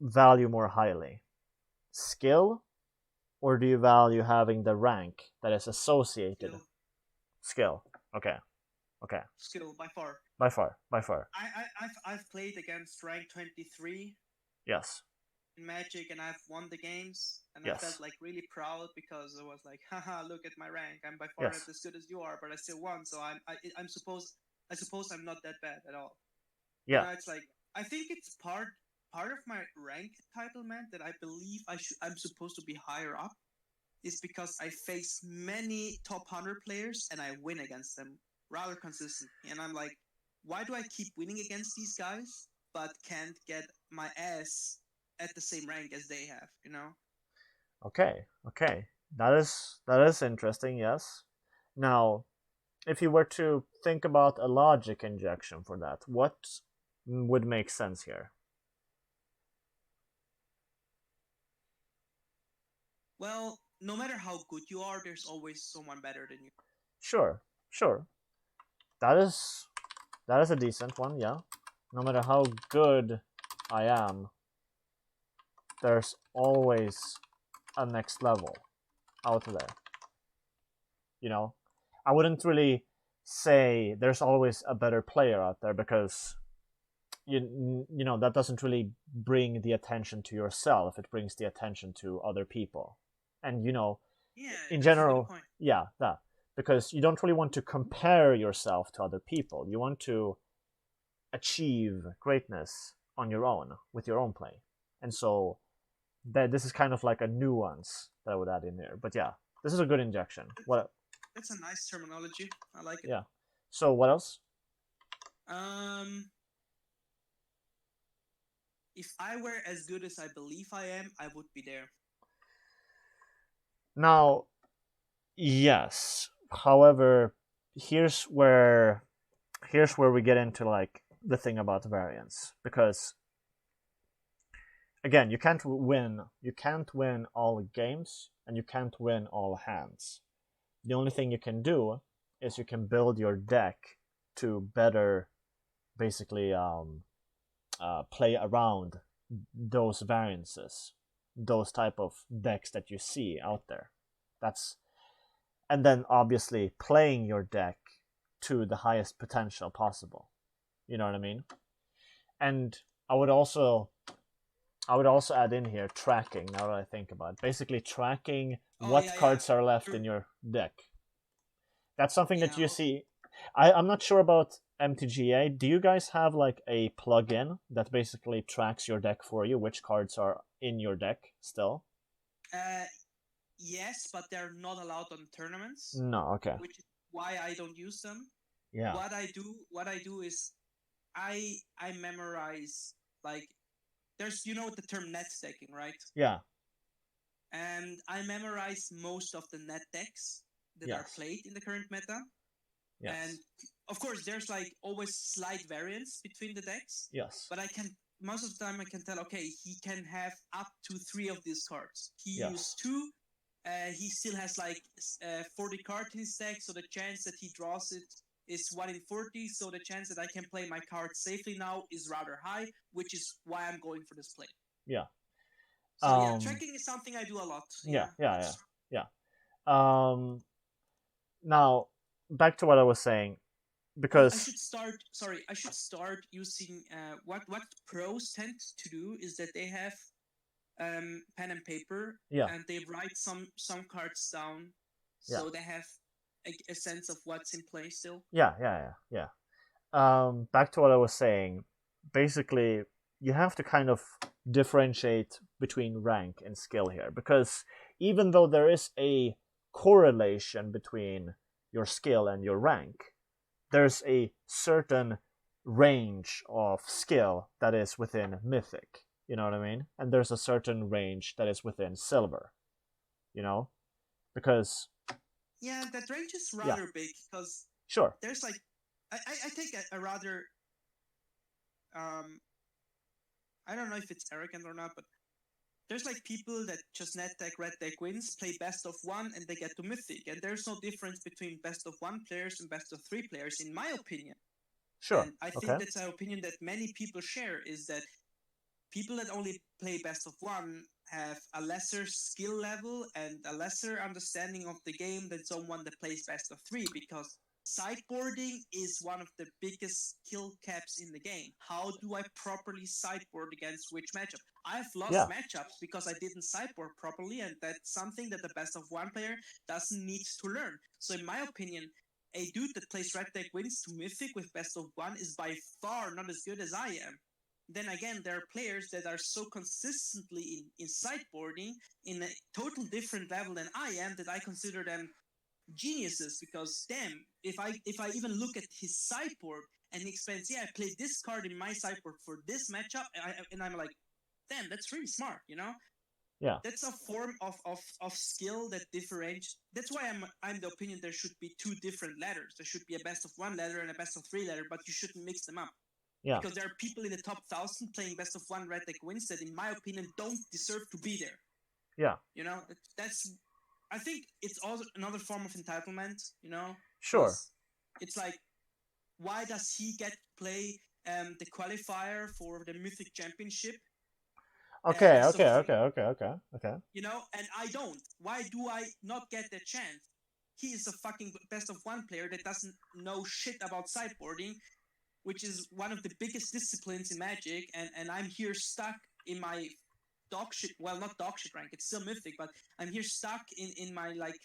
Speaker 2: value more highly? Skill, or do you value having the rank that is associated? Skill. Okay.
Speaker 1: Skill by far.
Speaker 2: By far.
Speaker 1: I've played against rank 23.
Speaker 2: Yes.
Speaker 1: In Magic, and I've won the games, and
Speaker 2: yes.
Speaker 1: I felt like really proud because I was like, haha, look at my rank. I'm by far not as good as you are, but I still won. So I suppose I'm not that bad at all.
Speaker 2: Yeah.
Speaker 1: It's like I think it's part of my rank entitlement that I believe I'm supposed to be higher up is because I face many top 100 players and I win against them rather consistently. And I'm like, why do I keep winning against these guys but can't get my ass at the same rank as they have,
Speaker 2: Okay. That is interesting, yes. Now, if you were to think about a logic injection for that, what would make sense here?
Speaker 1: Well, no matter how good you are, there's always someone better than you.
Speaker 2: Sure. That is a decent one, yeah. No matter how good I am, there's always a next level out there. I wouldn't really say there's always a better player out there, because that doesn't really bring the attention to yourself. It brings the attention to other people. And in general, that, because you don't really want to compare yourself to other people. You want to achieve greatness on your own, with your own play. And so this is kind of like a nuance that I would add in here. But yeah, this is a good injection.
Speaker 1: That's a nice terminology. I like it.
Speaker 2: Yeah. So what else?
Speaker 1: If I were as good as I believe I am, I would be there.
Speaker 2: Now, yes. However, here's where we get into like the thing about variance, because again, you can't win all games, and you can't win all hands. The only thing you can do is you can build your deck to better basically play around those variances, those type of decks that you see out there. And then obviously playing your deck to the highest potential possible. You know what I mean? And I would also add in here tracking, now that I think about it. Basically tracking what cards are left in your deck. That's something that you see. I'm not sure about MTGA. Do you guys have like a plugin that basically tracks your deck for you, which cards are in your deck still?
Speaker 1: Yes, but they're not allowed on tournaments.
Speaker 2: No, okay.
Speaker 1: Which is why I don't use them.
Speaker 2: Yeah.
Speaker 1: What I do is I memorize, like, there's, you know the term net decking, right?
Speaker 2: Yeah.
Speaker 1: And I memorize most of the net decks that are
Speaker 2: Yes.
Speaker 1: played in the current meta.
Speaker 2: Yes.
Speaker 1: And of course, there's like always slight variance between the decks.
Speaker 2: Yes.
Speaker 1: But I can, most of the time, I can tell, okay, he can have up to 3 of these cards. He used 2. He still has like 40 cards in his deck, so the chance that he draws it is 1 in 40. So the chance that I can play my card safely now is rather high, which is why I'm going for this play.
Speaker 2: Yeah.
Speaker 1: So yeah, tracking is something I do a lot.
Speaker 2: Yeah. Now back to what I was saying, because
Speaker 1: I should start using what pros tend to do is that they have pen and paper, and they write some cards down, so they have a sense of what's in play still.
Speaker 2: Yeah. Back to what I was saying. Basically, you have to kind of differentiate between rank and skill here, because even though there is a correlation between your skill and your rank, there's a certain range of skill that is within mythic. You know what I mean? And there's a certain range that is within silver. You know, because
Speaker 1: yeah, that range is rather big, because
Speaker 2: sure,
Speaker 1: there's like I take a rather I don't know if it's arrogant or not, but there's like people that just net deck, red deck wins, play best of 1, and they get to mythic. And there's no difference between best of 1 players and best of 3 players, in my opinion.
Speaker 2: Sure.
Speaker 1: And I think that's an opinion that many people share, is that people that only play best of 1 have a lesser skill level and a lesser understanding of the game than someone that plays best of 3, because sideboarding is one of the biggest skill caps in the game. How do I properly sideboard against which matchup? I've lost matchups because I didn't sideboard properly, and that's something that the best of 1 player doesn't need to learn. So in my opinion, a dude that plays red deck wins to mythic with best of 1 is by far not as good as I am. Then again, there are players that are so consistently in sideboarding in a total different level than I am, that I consider them geniuses, because damn, if I even look at his sideboard and he explains, yeah, I played this card in my sideboard for this matchup, and I'm like, damn, that's really smart, you know?
Speaker 2: Yeah.
Speaker 1: That's a form of skill that differentiates. That's why I'm the opinion there should be 2 different ladders. There should be a best of 1 ladder and a best of 3 ladder, but you shouldn't mix them up. Yeah. Because there are people in the top 1,000 playing best of 1 red deck wins that, in my opinion, don't deserve to be there.
Speaker 2: Yeah.
Speaker 1: You know, I think it's also another form of entitlement, you know?
Speaker 2: Sure.
Speaker 1: It's like, why does he get to play the qualifier for the Mythic Championship?
Speaker 2: Okay.
Speaker 1: You know, and I don't. Why do I not get the chance? He is a fucking best of 1 player that doesn't know shit about sideboarding, which is one of the biggest disciplines in Magic, and I'm here stuck in my dog shit, well, not dog shit rank, it's still mythic, but I'm here stuck in my like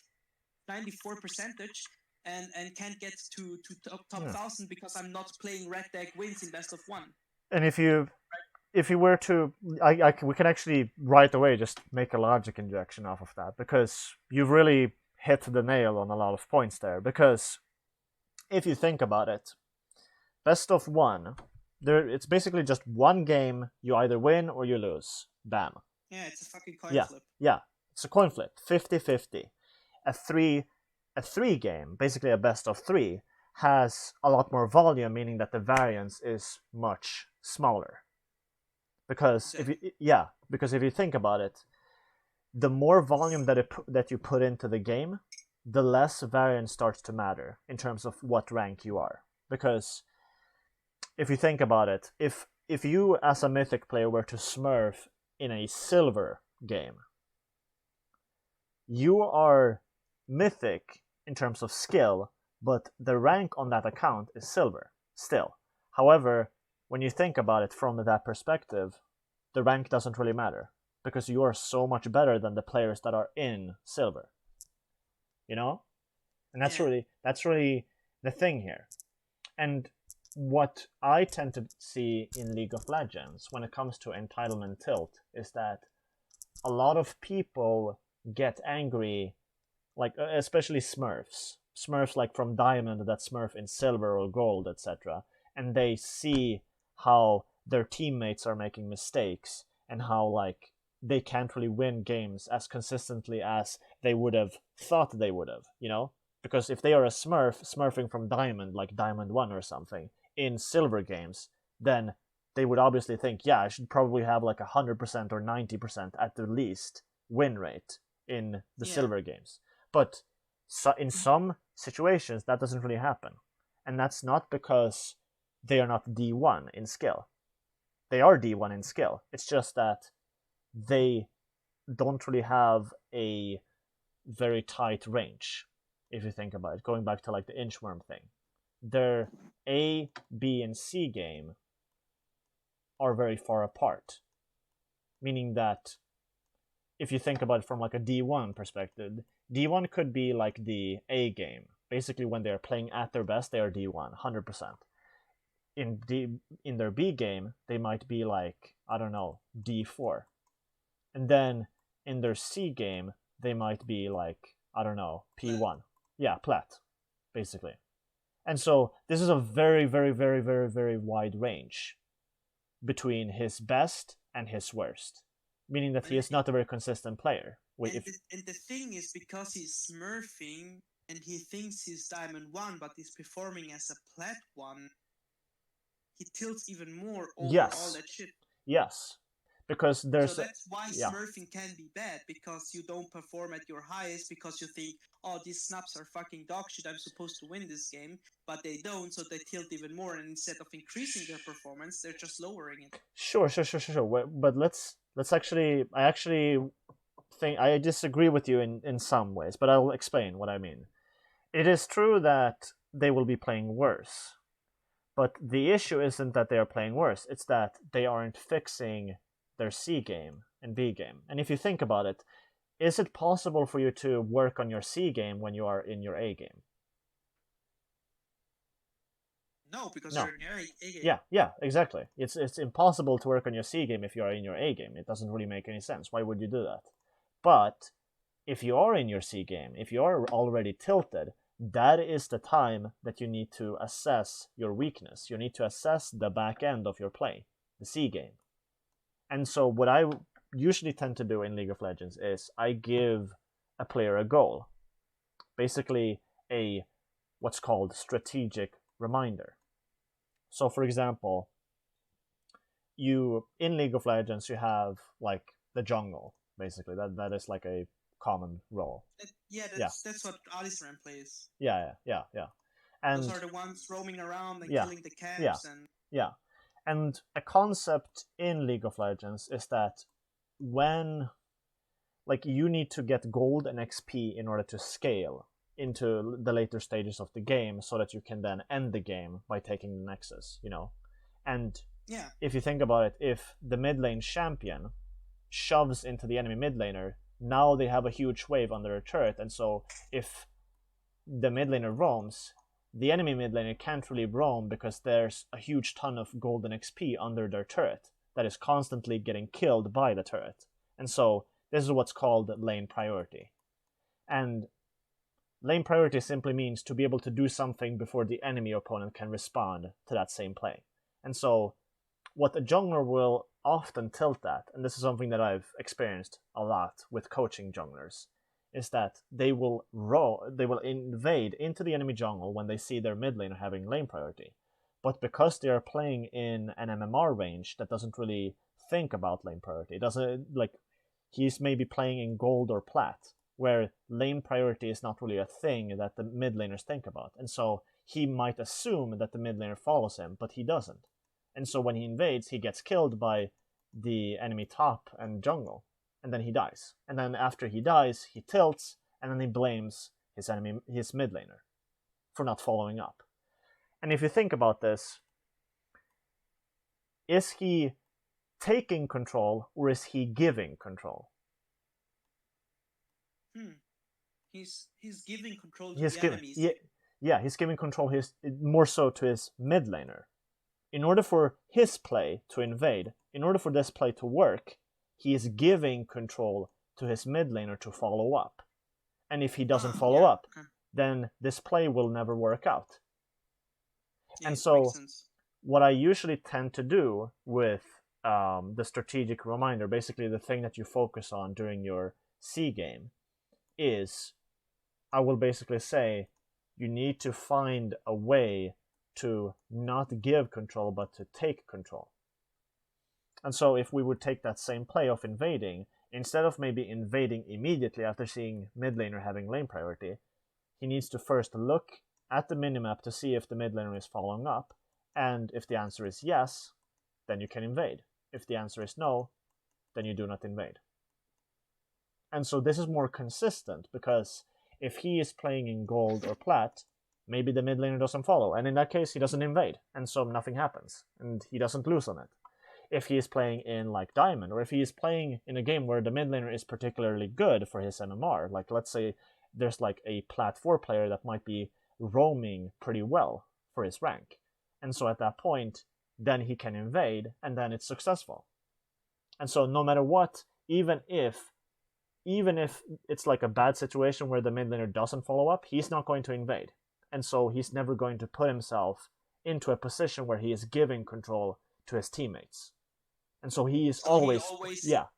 Speaker 1: 94 percentage and can't get to top 1,000 because I'm not playing red deck wins in best of 1.
Speaker 2: And if you were to, we can actually right away just make a logic injection off of that, because you've really hit the nail on a lot of points there. Because if you think about it, best of 1, it's basically just one game. You either win or you lose. Bam.
Speaker 1: Yeah, it's a fucking coin flip.
Speaker 2: Yeah, it's a coin flip. 50-50. A 3 game, basically a best of 3, has a lot more volume, meaning that the variance is much smaller. Because if you think about it, the more volume that you put into the game, the less variance starts to matter in terms of what rank you are. Because if you think about it, if you as a mythic player were to smurf in a silver game, you are mythic in terms of skill, but the rank on that account is silver still. However, when you think about it from that perspective, the rank doesn't really matter, because you are so much better than the players that are in silver. You know? And that's really the thing here. And what I tend to see in League of Legends when it comes to entitlement tilt is that a lot of people get angry, like especially Smurfs like from Diamond that Smurf in silver or gold, etc. and they see how their teammates are making mistakes and how like they can't really win games as consistently as they would have thought they would have, you know? Because if they are a smurfing from Diamond, like Diamond 1 or something, in silver games, then they would obviously think, yeah, I should probably have like 100% or 90% at the least win rate in the silver games. But in some situations, that doesn't really happen. And that's not because they are not D1 in skill. They are D1 in skill. It's just that they don't really have a very tight range, if you think about it. Going back to like the inchworm thing. Their A, B, and C game are very far apart. Meaning that if you think about it from like a D1 perspective, D1 could be like the A game. Basically, when they're playing at their best, they are D1, 100%. In their B game, they might be like, I don't know, D4. And then in their C game, they might be like, I don't know, P1. Yeah, plat, basically. And so this is a very, very, very, very, very wide range between his best and his worst, meaning that he is not a very consistent player.
Speaker 1: And the thing is, because he's smurfing and he thinks he's Diamond 1, but he's performing as a Plat 1, he tilts even more over all that shit.
Speaker 2: Yes. Because there's
Speaker 1: so that's why smurfing can be bad, because you don't perform at your highest because you think, oh, these snaps are fucking dog shit, I'm supposed to win this game, but they don't, so they tilt even more, and instead of increasing their performance, they're just lowering it.
Speaker 2: Sure. But let's actually, I actually think I disagree with you in some ways, but I'll explain what I mean. It is true that they will be playing worse, but the issue isn't that they are playing worse, it's that they aren't fixing their C game and B game. And if you think about it, is it possible for you to work on your C game when you are in your A game?
Speaker 1: No, because you're in your A game.
Speaker 2: Yeah, exactly. It's impossible to work on your C game if you are in your A game. It doesn't really make any sense. Why would you do that? But if you are in your C game, if you are already tilted, that is the time that you need to assess your weakness. You need to assess the back end of your play, the C game. And so what I usually tend to do in League of Legends is I give a player a goal. Basically a what's called strategic reminder. So for example, in League of Legends you have like the jungle, basically. That is like a common role.
Speaker 1: That's what Alisran plays.
Speaker 2: Yeah.
Speaker 1: And those are the ones roaming around and killing the camps
Speaker 2: And a concept in League of Legends is that when like you need to get gold and XP in order to scale into the later stages of the game so that you can then end the game by taking the Nexus, you know? And if you think about it, if the mid lane champion shoves into the enemy mid laner, now they have a huge wave under their turret, and so if the mid laner roams, the enemy mid laner can't really roam because there's a huge ton of golden XP under their turret that is constantly getting killed by the turret. And so this is what's called lane priority. And lane priority simply means to be able to do something before the enemy opponent can respond to that same play. And so what a jungler will often tilt at, and this is something that I've experienced a lot with coaching junglers, is that they will invade into the enemy jungle when they see their mid laner having lane priority. But because they are playing in an MMR range that doesn't really think about lane priority, he's maybe playing in gold or plat, where lane priority is not really a thing that the mid laners think about. And so he might assume that the mid laner follows him, but he doesn't. And so when he invades, he gets killed by the enemy top and jungle. And then he dies. And then after he dies, he tilts, and then he blames his mid laner for not following up. And if you think about this, is he taking control or is he giving control?
Speaker 1: He's giving control to the enemies.
Speaker 2: He's giving control more so to his mid laner. In order for his play to invade, in order for this play to work, he is giving control to his mid laner to follow up. And if he doesn't follow up, then this play will never work out. And so what I usually tend to do with the strategic reminder, basically the thing that you focus on during your C game, is I will basically say you need to find a way to not give control but to take control. And so if we would take that same play of invading, instead of maybe invading immediately after seeing mid laner having lane priority, he needs to first look at the minimap to see if the mid laner is following up, and if the answer is yes, then you can invade. If the answer is no, then you do not invade. And so this is more consistent, because if he is playing in gold or plat, maybe the mid laner doesn't follow, and in that case he doesn't invade, and so nothing happens, and he doesn't lose on it. If he is playing in like diamond, or if he is playing in a game where the mid laner is particularly good for his MMR, like let's say there's like a plat 4 player that might be roaming pretty well for his rank, and so at that point then he can invade, and then it's successful. And so no matter what, even if it's like a bad situation where the mid laner doesn't follow up, he's not going to invade, and so he's never going to put himself into a position where he is giving control to his teammates. And so he is always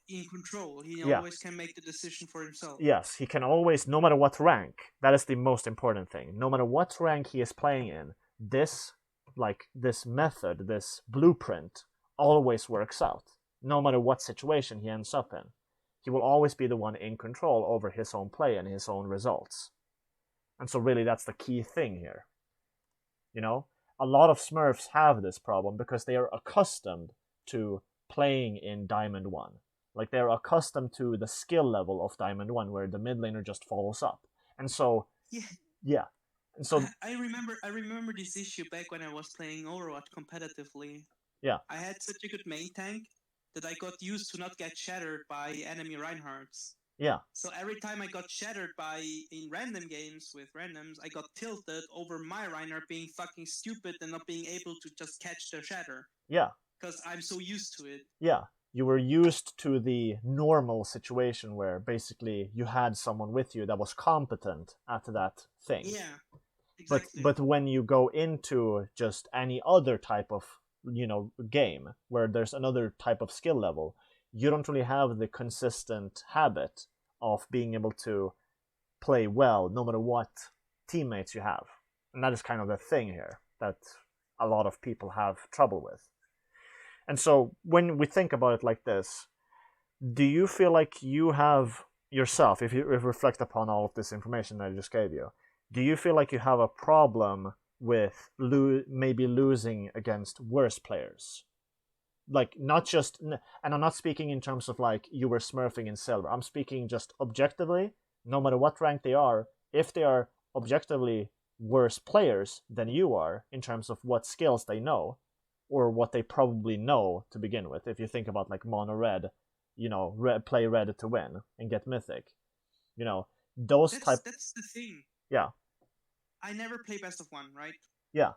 Speaker 1: in control. He
Speaker 2: Yeah.
Speaker 1: always can make the decision for himself.
Speaker 2: Yes, he can always, no matter what rank. That is the most important thing. No matter what rank he is playing in, this method, this blueprint, always works out. No matter what situation he ends up in, he will always be the one in control over his own play and his own results. And so really that's the key thing here. You know, a lot of Smurfs have this problem because they are accustomed to playing in Diamond 1. Like, they're accustomed to the skill level of Diamond 1 where the mid laner just follows up. And so yeah. And so
Speaker 1: I remember this issue back when I was playing Overwatch competitively.
Speaker 2: Yeah.
Speaker 1: I had such a good main tank that I got used to not get shattered by enemy Reinhardts.
Speaker 2: Yeah.
Speaker 1: So every time I got shattered in random games with randoms, I got tilted over my Reinhardt being fucking stupid and not being able to just catch the shatter.
Speaker 2: Yeah.
Speaker 1: Because I'm so used to it.
Speaker 2: Yeah. You were used to the normal situation where basically you had someone with you that was competent at that thing.
Speaker 1: Yeah, exactly.
Speaker 2: But when you go into just any other type of, game where there's another type of skill level, you don't really have the consistent habit of being able to play well no matter what teammates you have. And that is kind of the thing here that a lot of people have trouble with. And so when we think about it like this, do you feel like you have yourself, if you reflect upon all of this information that I just gave you, do you feel like you have a problem with maybe losing against worse players? Like, not just, and I'm not speaking in terms of like you were smurfing in silver. I'm speaking just objectively, no matter what rank they are, if they are objectively worse players than you are in terms of what skills they know, or what they probably know to begin with. If you think about like mono red, play red to win and get mythic, that's
Speaker 1: the thing.
Speaker 2: Yeah.
Speaker 1: I never play best of 1, right?
Speaker 2: Yeah.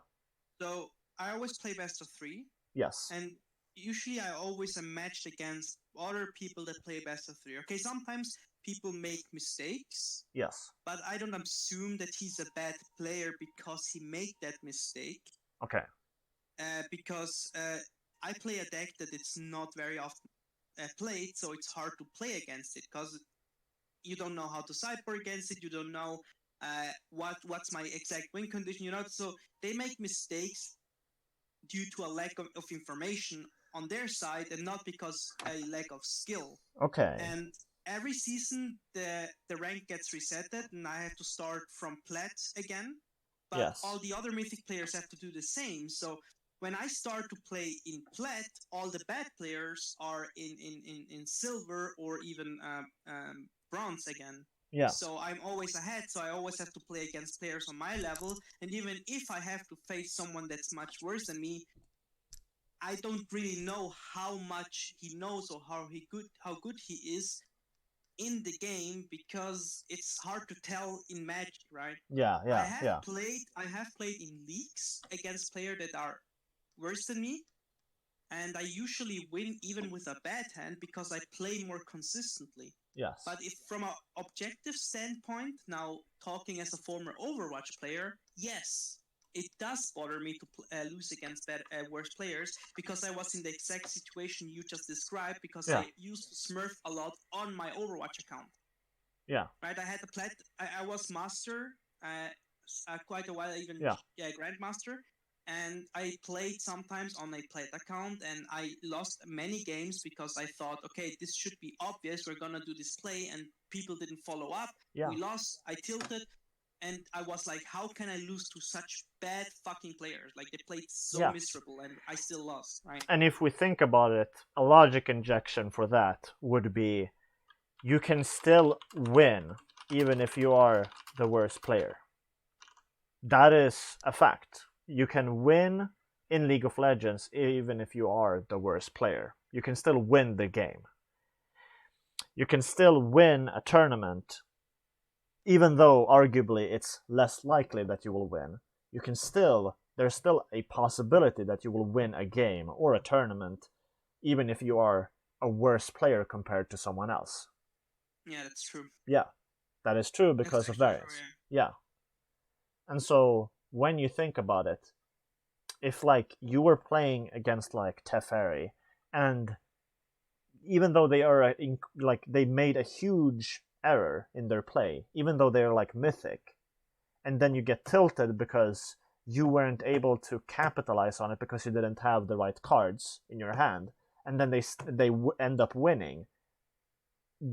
Speaker 1: So I always play best of 3.
Speaker 2: Yes.
Speaker 1: And usually I always am matched against other people that play best of 3. Okay, sometimes people make mistakes.
Speaker 2: Yes.
Speaker 1: But I don't assume that he's a bad player because he made that mistake.
Speaker 2: Okay.
Speaker 1: Because I play a deck that it's not very often played, so it's hard to play against it because you don't know how to sideboard against it. You don't know what's my exact win condition. So they make mistakes due to a lack of information on their side, and not because a lack of skill.
Speaker 2: Okay.
Speaker 1: And every season the rank gets resetted, and I have to start from plat again. But
Speaker 2: yes.
Speaker 1: All the other mythic players have to do the same. So when I start to play in plat, all the bad players are in silver or even bronze again.
Speaker 2: Yeah.
Speaker 1: So I'm always ahead, so I always have to play against players on my level. And even if I have to face someone that's much worse than me, I don't really know how much he knows or how good he is in the game, because it's hard to tell in Magic, right?
Speaker 2: Yeah.
Speaker 1: I have played in leagues against players that are worse than me, and I usually win even with a bad hand because I play more consistently.
Speaker 2: Yes.
Speaker 1: But if from an objective standpoint, now talking as a former Overwatch player, yes, it does bother me to lose against worse players, because I was in the exact situation you just described, because
Speaker 2: Yeah.
Speaker 1: I used to smurf a lot on my Overwatch account.
Speaker 2: Yeah.
Speaker 1: Right, I had I was master quite a while, even grandmaster, and I played sometimes on a plat account, and I lost many games because I thought, okay, this should be obvious. We're gonna do this play, and people didn't follow up.
Speaker 2: Yeah.
Speaker 1: We lost. I tilted, and I was like, how can I lose to such bad fucking players? Like, they played so miserable, and I still lost, right?
Speaker 2: And if we think about it, a logic injection for that would be, you can still win even if you are the worst player. That is a fact. You can win in League of Legends even if you are the worst player. You can still win the game. You can still win a tournament even though arguably it's less likely that you will win. You can still, there's still a possibility that you will win a game or a tournament even if you are a worse player compared to someone else.
Speaker 1: Yeah, that's true.
Speaker 2: Yeah, that is true because of variance. True, yeah. And so when you think about it, if like you were playing against like Teferi, and even though they are like they made a huge error in their play, even though they're like mythic, and then you get tilted because you weren't able to capitalize on it because you didn't have the right cards in your hand, and then they end up winning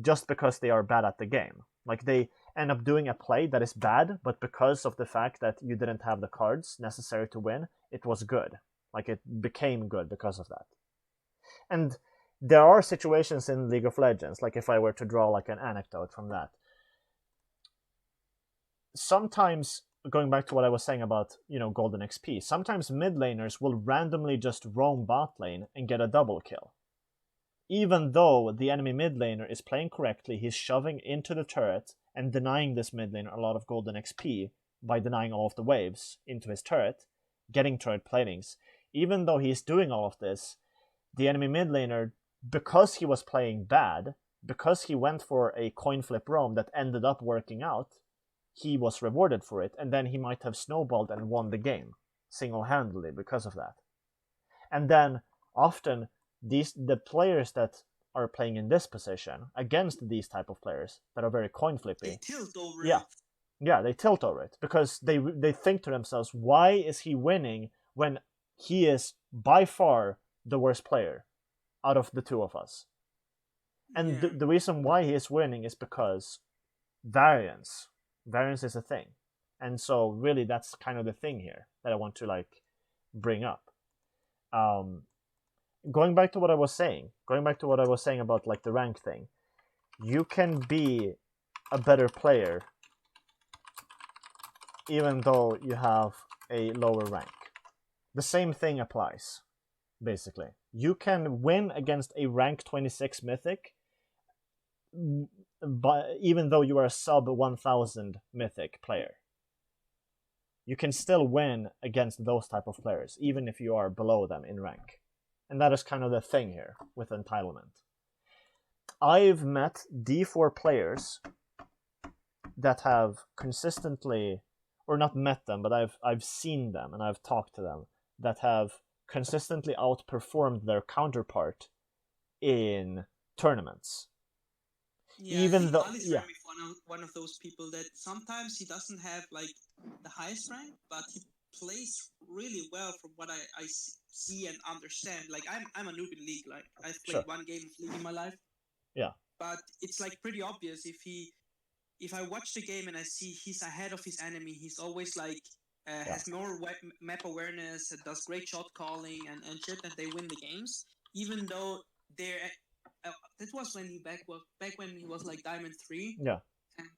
Speaker 2: just because they are bad at the game. Like they end up doing a play that is bad, but because of the fact that you didn't have the cards necessary to win, it was good. Like it became good because of that. And there are situations in League of Legends, like if I were to draw like an anecdote from that, sometimes, going back to what I was saying about, golden XP, sometimes mid laners will randomly just roam bot lane and get a double kill. Even though the enemy mid laner is playing correctly, he's shoving into the turret and denying this mid laner a lot of golden XP by denying all of the waves into his turret, getting turret platings. Even though he's doing all of this, the enemy mid laner, because he was playing bad, because he went for a coin flip roam that ended up working out, he was rewarded for it, and then he might have snowballed and won the game single-handedly because of that. And then often the players that are playing in this position against these type of players that are very coin flippy,
Speaker 1: they tilt over
Speaker 2: it. Yeah, they tilt over it because they think to themselves, why is he winning when he is by far the worst player out of the two of us? And the reason why he is winning is because variance is a thing. And so really that's kind of the thing here that I want to like bring up. Going back to what I was saying about like the rank thing, you can be a better player even though you have a lower rank. The same thing applies, basically. You can win against a rank 26 mythic, but even though you are a sub 1000 mythic player. You can still win against those type of players, even if you are below them in rank. And that is kind of the thing here with entitlement. I've met D4 players that have consistently, or not met them, but I've seen them and I've talked to them, that have consistently outperformed their counterpart in tournaments.
Speaker 1: Yeah, even though Ali's one of those people that sometimes he doesn't have like the highest rank, but he plays really well from what I see and understand. Like I'm a noob in League. Like I've played one game of League in my life.
Speaker 2: Yeah.
Speaker 1: But it's like pretty obvious if I watch the game and I see he's ahead of his enemy, he's always like has more map awareness, does great shot calling and shit, and they win the games, even though they're. That was when back when he was like Diamond 3.
Speaker 2: Yeah.
Speaker 1: And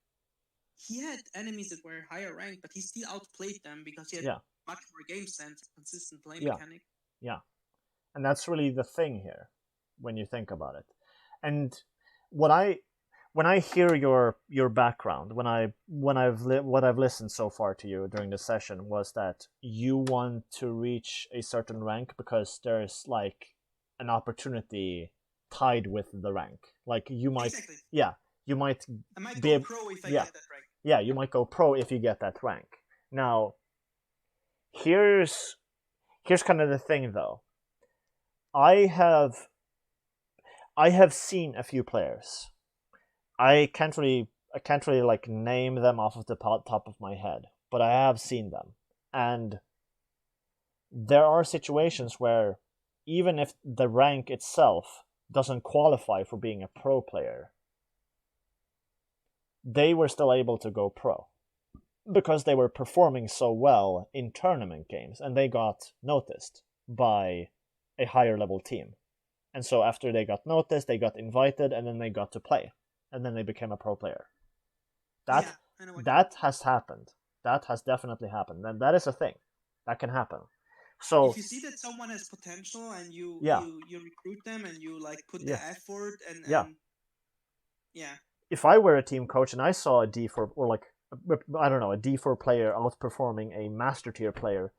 Speaker 1: he had enemies that were higher ranked, but he still outplayed them because he had much more game sense, consistent play mechanic.
Speaker 2: Yeah. And that's really the thing here when you think about it. And when I hear your background, what I've listened so far to you during the session was that you want to reach a certain rank because there's like an opportunity tied with the rank. Like you might, you might.
Speaker 1: I might go pro if I get that rank.
Speaker 2: Yeah, you might go pro if you get that rank. Now, Here's kind of the thing though. I have seen a few players. I can't really like name them off of the top of my head, but I have seen them. And there are situations where even if the rank itself doesn't qualify for being a pro player, they were still able to go pro because they were performing so well in tournament games, and they got noticed by a higher level team. And so after they got noticed, they got invited, and then they got to play, and then they became a pro player. That has happened. That has definitely happened, and that is a thing that can happen. So
Speaker 1: if you see that someone has potential and you recruit them and you like put the effort and yeah.
Speaker 2: If I were a team coach and I saw a D4 or like I don't know, a D4 player outperforming a master tier player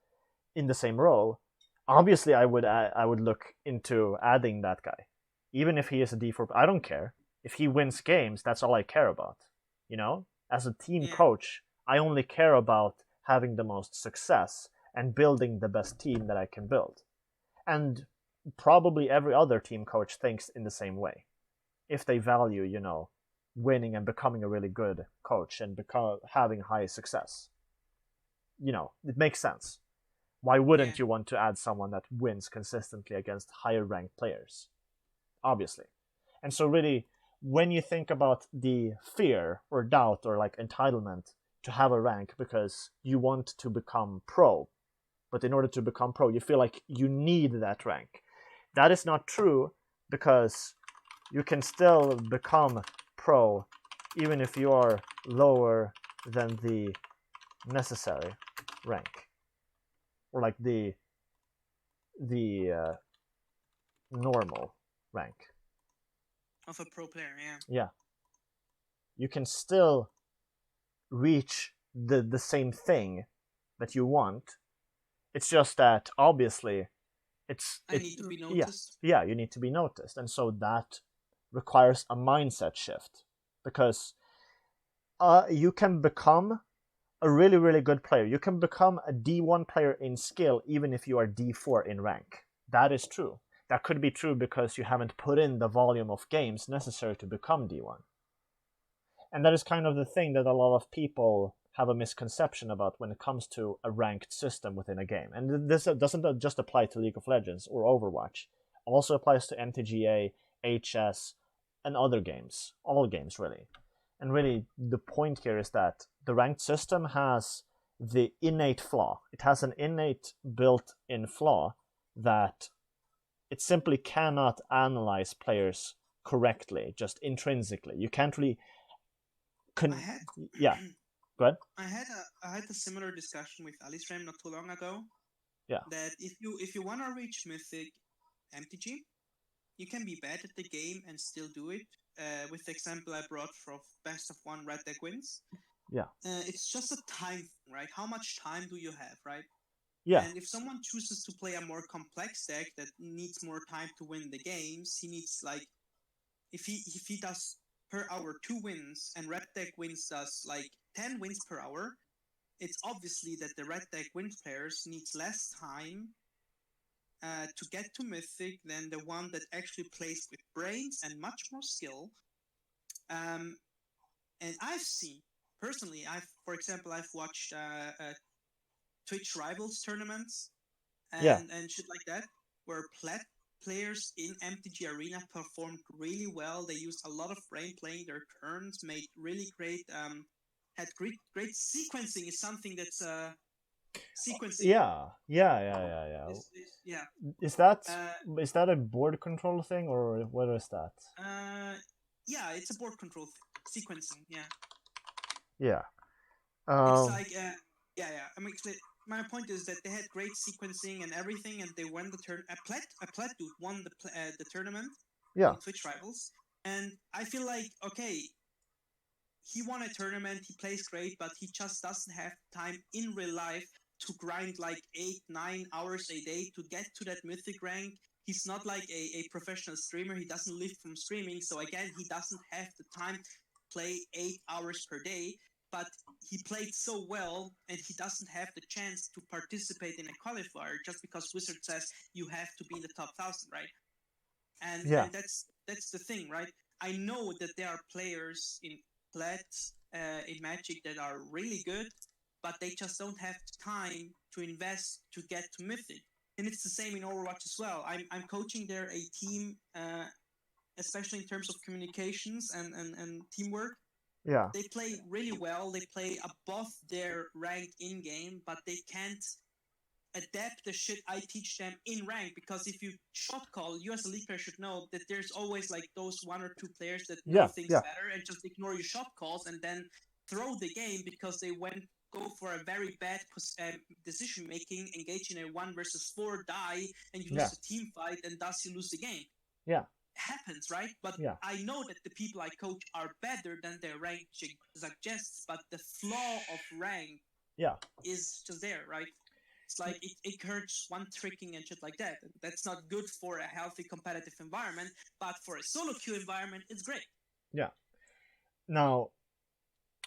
Speaker 2: in the same role, obviously I would look into adding that guy, even if he is a D4. I don't care if he wins games. That's all I care about. You know, as a team coach, I only care about having the most success and building the best team that I can build. And probably every other team coach thinks in the same way. If they value, you know, winning and becoming a really good coach and having high success, you know, it makes sense. Why wouldn't you want to add someone that wins consistently against higher ranked players? Obviously. And so really, when you think about the fear or doubt or like entitlement to have a rank because you want to become pro, but in order to become pro, you feel like you need that rank. That is not true, because you can still become pro even if you are lower than the necessary rank, or like the normal rank
Speaker 1: of a pro player.
Speaker 2: Yeah, you can still reach the same thing that you want. It's just that obviously
Speaker 1: I need to be noticed.
Speaker 2: Yeah, you need to be noticed, and so that requires a mindset shift, because you can become a really, really good player. You can become a D1 player in skill even if you are D4 in rank. That is true. That could be true because you haven't put in the volume of games necessary to become D1. And that is kind of the thing that a lot of people have a misconception about when it comes to a ranked system within a game. And this doesn't just apply to League of Legends or Overwatch. It also applies to MTGA, HS, and other games. All games, really. And really, the point here is that the ranked system has the innate flaw. It has an innate built-in flaw that it simply cannot analyze players correctly, just intrinsically. You can't really... yeah. Go ahead.
Speaker 1: I had a similar discussion with Alisram not too long ago.
Speaker 2: Yeah.
Speaker 1: That if you want to reach Mythic MTG, you can be bad at the game and still do it. With the example I brought from best of one red deck wins.
Speaker 2: Yeah.
Speaker 1: It's just a time, right? How much time do you have, right?
Speaker 2: Yeah.
Speaker 1: And if someone chooses to play a more complex deck that needs more time to win the games, he needs like if he does per hour 2 wins and red deck wins does like 10 wins per hour, it's obviously that the red deck wins players needs less time to get to Mythic than the one that actually plays with brains and much more skill. And I've seen, personally, for example, I've watched Twitch Rivals tournaments and shit like that, where plat players in MTG Arena performed really well. They used a lot of brain playing their turns, made really great, had great sequencing is something that's sequencing.
Speaker 2: Yeah. Is that a board control thing, or what is that?
Speaker 1: Yeah, it's a board control sequencing. Yeah.
Speaker 2: Yeah.
Speaker 1: It's like I mean, my point is that they had great sequencing and everything, and they won the turn. A plat dude won the tournament.
Speaker 2: Yeah.
Speaker 1: In Twitch Rivals, and I feel like okay, he won a tournament. He plays great, but he just doesn't have time in real life to grind like 8-9 hours a day to get to that mythic rank. He's not like a professional streamer. He doesn't live from streaming, so again, he doesn't have the time to play 8 hours per day. but he played so well, and he doesn't have the chance to participate in a qualifier just because Wizard says you have to be in the top 1,000, right? And that's the thing, right? I know that there are players in Plat, in Magic that are really good, but they just don't have time to invest to get to Mythic. And it's the same in Overwatch as well. I'm coaching there a team, especially in terms of communications and teamwork.
Speaker 2: Yeah.
Speaker 1: They play really well. They play above their rank in game, but they can't adapt the shit I teach them in rank, because if you shot call, you as a league player should know that there's always like those one or two players that know things better and just ignore your shot calls and then throw the game because they go for a very bad decision making, engage in a 1-4 die, and you lose the team fight, and thus you lose the game.
Speaker 2: Yeah.
Speaker 1: Happens, right? But I know that the people I coach are better than their rank suggests, but the flaw of rank is just there, right? It's like it hurts one tricking and shit like that. That's not good for a healthy competitive environment, but for a solo queue environment, it's great.
Speaker 2: Yeah. Now,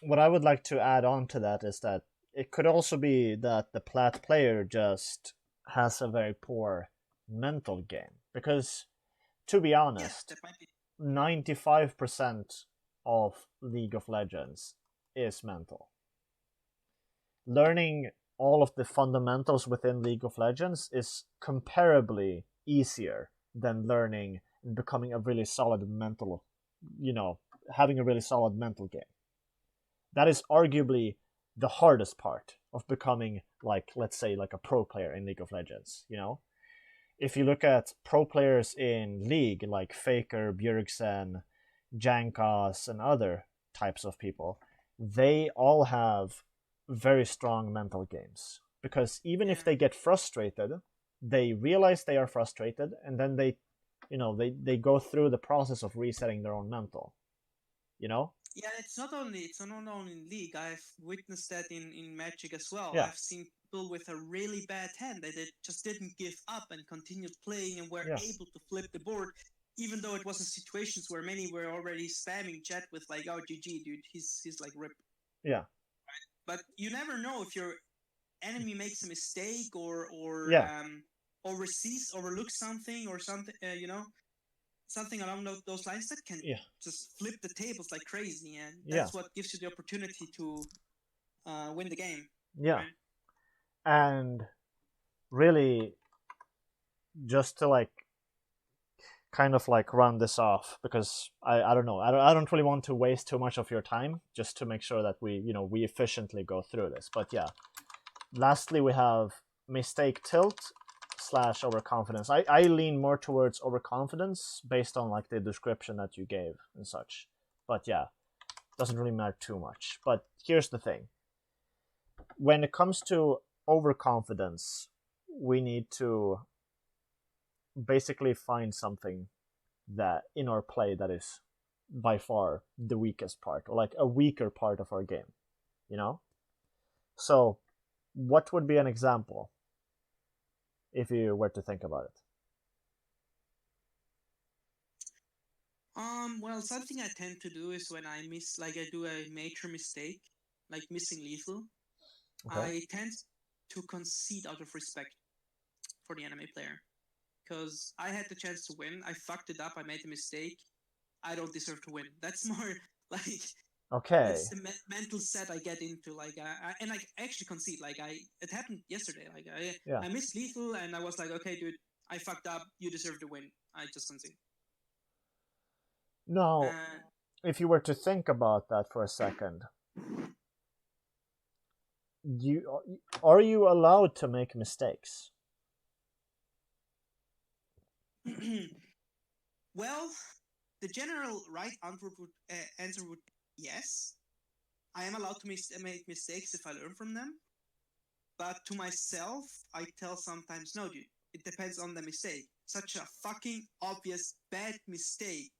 Speaker 2: what I would like to add on to that is that it could also be that the Plat player just has a very poor mental game. Because, to be honest, 95% of League of Legends is mental. Learning all of the fundamentals within League of Legends is comparably easier than learning and becoming a really solid mental, having a really solid mental game. That is arguably the hardest part of becoming, like, let's say, like a pro player in League of Legends, If you look at pro players in League, like Faker, Bjergsen, Jankas, and other types of people, they all have very strong mental games. Because even if they get frustrated, they realize they are frustrated, and then they go through the process of resetting their own mental.
Speaker 1: Yeah, it's not only in League. I've witnessed that in Magic as well.
Speaker 2: Yeah.
Speaker 1: I've seen people with a really bad hand that they just didn't give up and continued playing and were able to flip the board, even though it was in situations where many were already spamming chat with like, "Oh, GG, dude, he's like rip."
Speaker 2: Yeah.
Speaker 1: But you never know if your enemy makes a mistake or overlooks something or something, something along those lines that can just flip the tables like crazy, and that's what gives you the opportunity to win the game.
Speaker 2: Yeah.
Speaker 1: Right?
Speaker 2: And really, just to kind of run this off, because I don't know, I don't really want to waste too much of your time, just to make sure that we efficiently go through this. But yeah, lastly we have mistake tilt / overconfidence. I lean more towards overconfidence based on the description that you gave and such. But yeah, doesn't really matter too much. But here's the thing. When it comes to overconfidence, we need to basically find something that in our play that is by far the weakest part, or a weaker part of our game. So what would be an example if you were to think about it?
Speaker 1: Well, something I tend to do is when I do a major mistake, like missing lethal, I tend to concede out of respect for the enemy player. Because I had the chance to win, I fucked it up, I made a mistake, I don't deserve to win. That's more that's the mental set I get into. I actually concede. It happened yesterday. I missed lethal, and I was like, okay, dude, I fucked up. You deserve to win. I just concede.
Speaker 2: Now, if you were to think about that for a second, are you allowed to make mistakes?
Speaker 1: Well, the general right answer would yes. I am allowed to make mistakes if I learn from them. But to myself, I tell sometimes, no, dude, it depends on the mistake. Such a fucking obvious bad mistake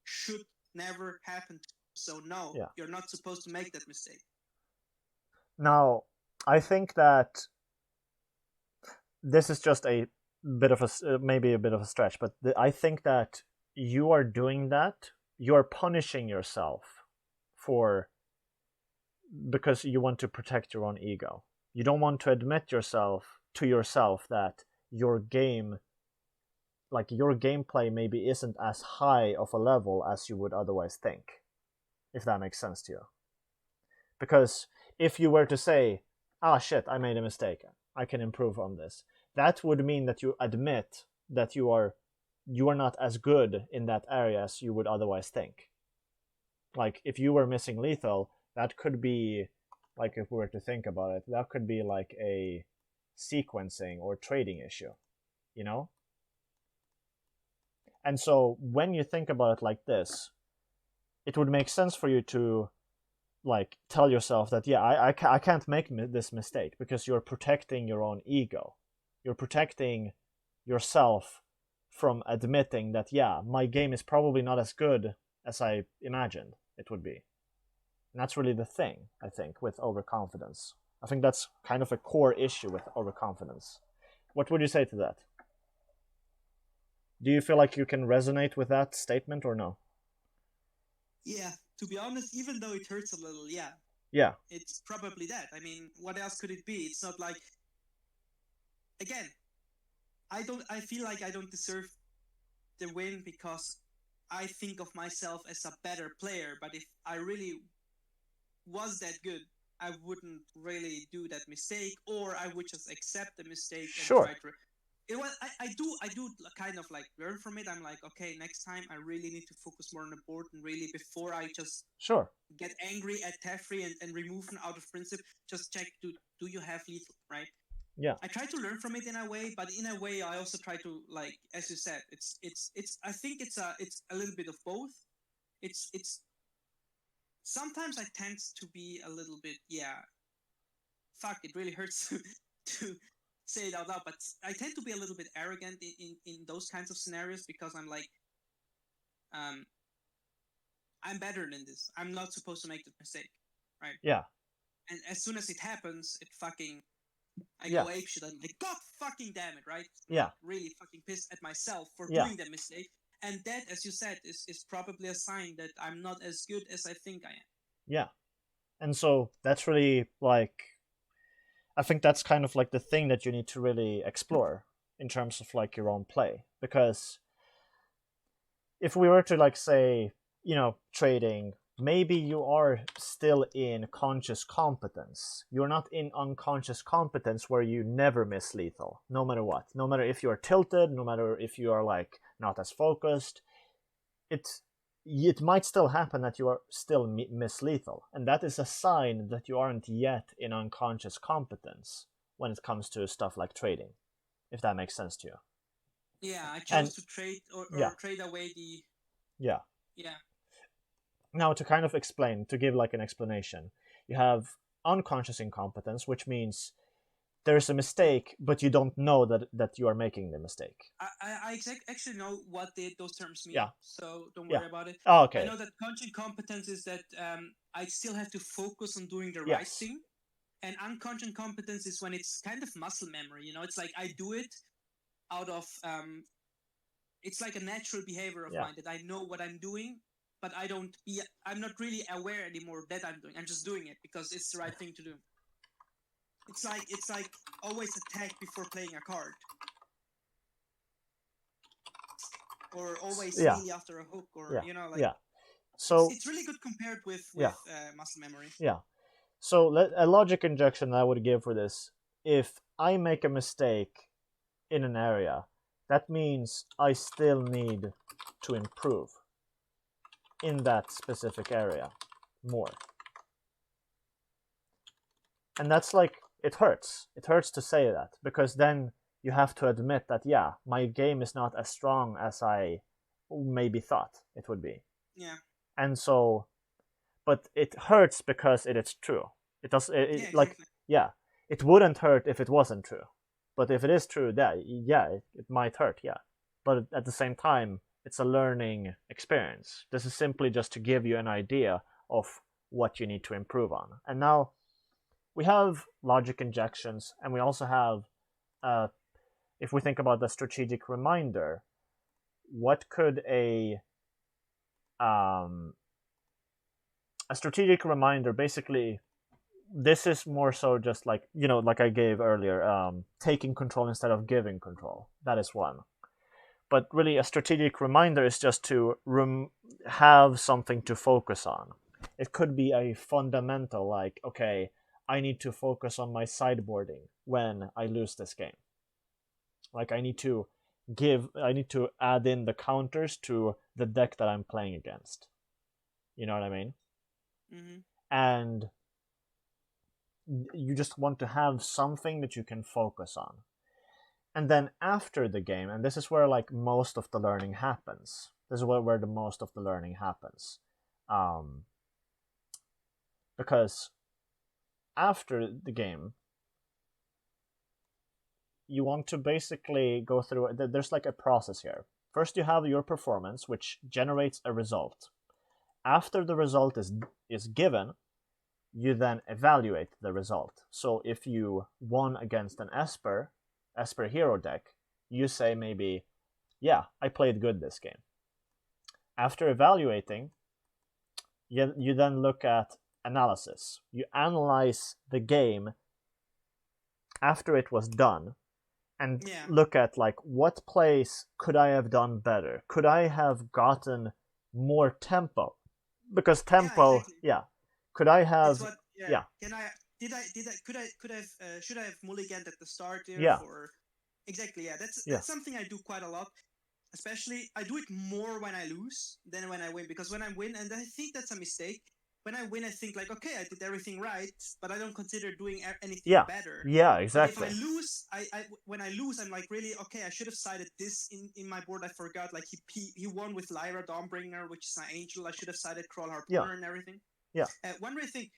Speaker 1: should never happen. So no, you're not supposed to make that mistake.
Speaker 2: Now, I think that this is just a bit of maybe a bit of a stretch, but I think that you are doing that. You are punishing yourself for because you want to protect your own ego. You don't want to admit to yourself that your game, like your gameplay maybe isn't as high of a level as you would otherwise think, if that makes sense to you. Because if you were to say, ah shit, I made a mistake, I can improve on this, that would mean that you admit that you are not as good in that area as you would otherwise think. Like if you were missing lethal, that could be, like if we were to think about it, that could be like a sequencing or trading issue, you know? And so when you think about it like this, it would make sense for you to like tell yourself that, yeah, I can't make this mistake, because you're protecting your own ego. You're protecting yourself from admitting that, yeah, my game is probably not as good as I imagined it would be. And that's really the thing, I think, with overconfidence. I think that's kind of a core issue with overconfidence. What would you say to that? Do you feel like you can resonate with that statement or no?
Speaker 1: Yeah, to be honest, even though it hurts a little, yeah.
Speaker 2: Yeah.
Speaker 1: It's probably that. I mean, what else could it be? It's not like, again, I feel like I don't deserve the win because I think of myself as a better player, but if I really was that good, I wouldn't really do that mistake, or I would just accept the mistake and try to. I do kind of like learn from it. I'm like, okay, next time I really need to focus more on the board, and really before I just get angry at Teferi and remove him out of principle, just check, do you have lethal, right?
Speaker 2: Yeah.
Speaker 1: I try to learn from it in a way, but in a way I also try to, like, as you said, it's I think it's a little bit of both. It's sometimes I tend to be a little bit, fuck, it really hurts to say it out loud, but I tend to be a little bit arrogant in those kinds of scenarios, because I'm like, I'm better than this. I'm not supposed to make the mistake, right?
Speaker 2: Yeah.
Speaker 1: And as soon as it happens, I go apeshit. I'm like, God fucking damn it, right?
Speaker 2: Yeah.
Speaker 1: Like, really fucking pissed at myself for doing that mistake. And that, as you said, is probably a sign that I'm not as good as I think I am.
Speaker 2: Yeah. And so that's really, like, I think that's kind of like the thing that you need to really explore in terms of like your own play. Because if we were to like say, you know, trading, maybe you are still in conscious competence. You're not in unconscious competence where you never miss lethal, no matter what. No matter if you're tilted, no matter if you are like not as focused, it might still happen that you are still miss lethal. And that is a sign that you aren't yet in unconscious competence when it comes to stuff like trading, if that makes sense to you.
Speaker 1: Yeah, I chose to trade or trade away the...
Speaker 2: Yeah.
Speaker 1: Yeah.
Speaker 2: Now, to kind of explain, to give like an explanation, you have unconscious incompetence, which means there's a mistake, but you don't know that you are making the mistake.
Speaker 1: I actually know what those terms mean, so don't worry about it.
Speaker 2: Oh, okay.
Speaker 1: I know that conscious incompetence is that I still have to focus on doing the right thing, and unconscious incompetence is when it's kind of muscle memory. You know, it's like I do it out of it's like a natural behavior of mine that I know what I'm doing, but I'm not really aware anymore that I'm doing. I'm just doing it because it's the right thing to do. It's like always attack before playing a card, or always melee after a hook, or you know, like so it's really good compared with muscle memory.
Speaker 2: Yeah. So a logic injection that I would give for this: if I make a mistake in an area, that means I still need to improve in that specific area more. And that's like, it hurts. It hurts to say that, because then you have to admit that, yeah, my game is not as strong as I maybe thought it would be.
Speaker 1: Yeah.
Speaker 2: And so, but it hurts because it is true. It does, like, it wouldn't hurt if it wasn't true. But if it is true, it might hurt, But at the same time, it's a learning experience. This is simply just to give you an idea of what you need to improve on. And now we have logic injections, and we also have, if we think about the strategic reminder, what could a strategic reminder basically this is more so just like, like I gave earlier, taking control instead of giving control. That is one. But really, a strategic reminder is just to have something to focus on. It could be a fundamental, like, okay, I need to focus on my sideboarding when I lose this game. Like, I need to add in the counters to the deck that I'm playing against. You know what I mean?
Speaker 1: Mm-hmm.
Speaker 2: And you just want to have something that you can focus on. And then after the game, and this is where like most of the learning happens. This is where the most of the learning happens. Because after the game, you want to basically go through, there's like a process here. First you have your performance, which generates a result. After the result is given, you then evaluate the result. So if you won against an Esper hero deck, you say maybe, yeah, I played good this game. After evaluating, you then look at analysis. You analyze the game after it was done and look at like, what plays could I have done better? Could I have gotten more tempo? Because tempo,
Speaker 1: exactly.
Speaker 2: Could I have?
Speaker 1: Can I? Did I? Could I have? Should I have mulliganed at the start there?
Speaker 2: Yeah.
Speaker 1: Exactly. Yeah. That's something I do quite a lot. Especially, I do it more when I lose than when I win. Because when I win, and I think that's a mistake. When I win, I think like, okay, I did everything right, but I don't consider doing anything better.
Speaker 2: Yeah, exactly.
Speaker 1: But if I lose, when I lose, I'm like, really, okay, I should have sided this in my board. I forgot, like he won with Lyra Dawnbringer, which is an angel. I should have sided Crawl Harpooner and everything.
Speaker 2: Yeah.
Speaker 1: One more thing.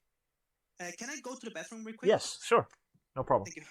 Speaker 1: Can I go to the bathroom real quick?
Speaker 2: Yes, sure. No problem.
Speaker 1: Thank you.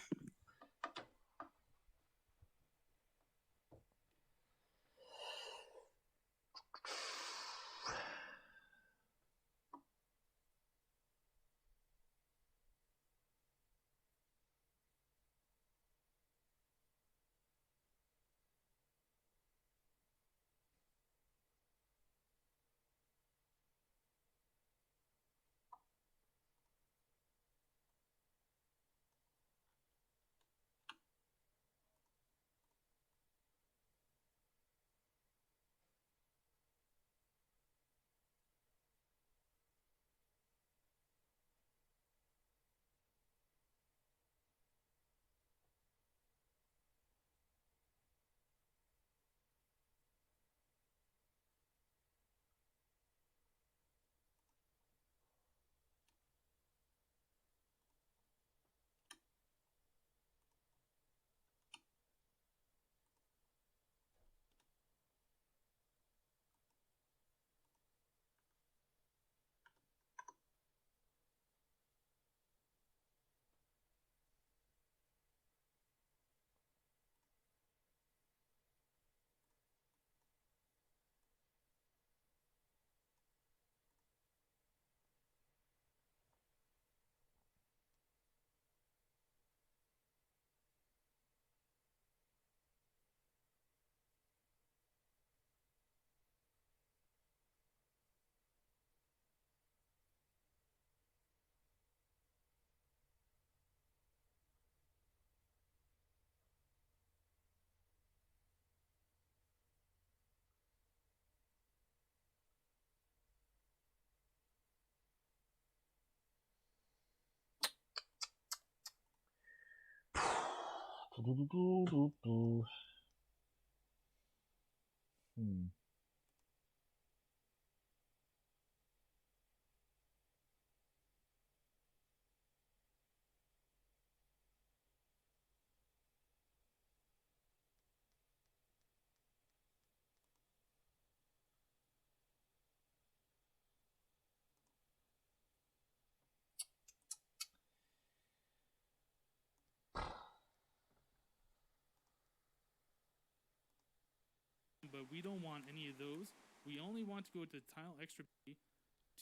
Speaker 3: But we don't want any of those. We only want to go to tile extra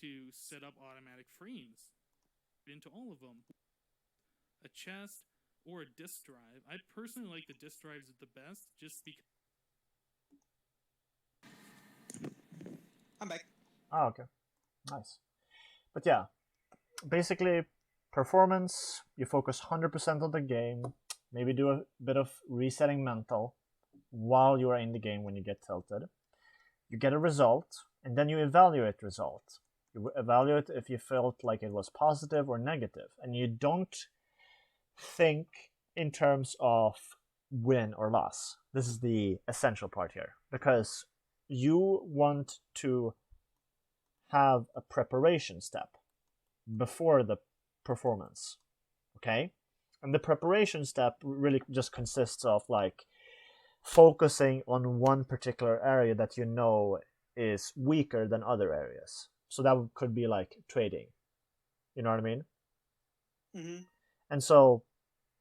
Speaker 3: to set up automatic frames into all of them. A chest or a disk drive. I personally like the disk drives the best, just because.
Speaker 1: I'm back.
Speaker 2: Oh, okay. Nice. But yeah, basically, performance, you focus 100% on the game, maybe do a bit of resetting mental while you are in the game when you get tilted. You get a result, and then you evaluate result. You evaluate if you felt like it was positive or negative, and you don't think in terms of win or loss. This is the essential part here, because you want to have a preparation step before the performance, okay? And the preparation step really just consists of like focusing on one particular area that you know is weaker than other areas. So that could be like trading. You know what I mean?
Speaker 1: Mm-hmm.
Speaker 2: And so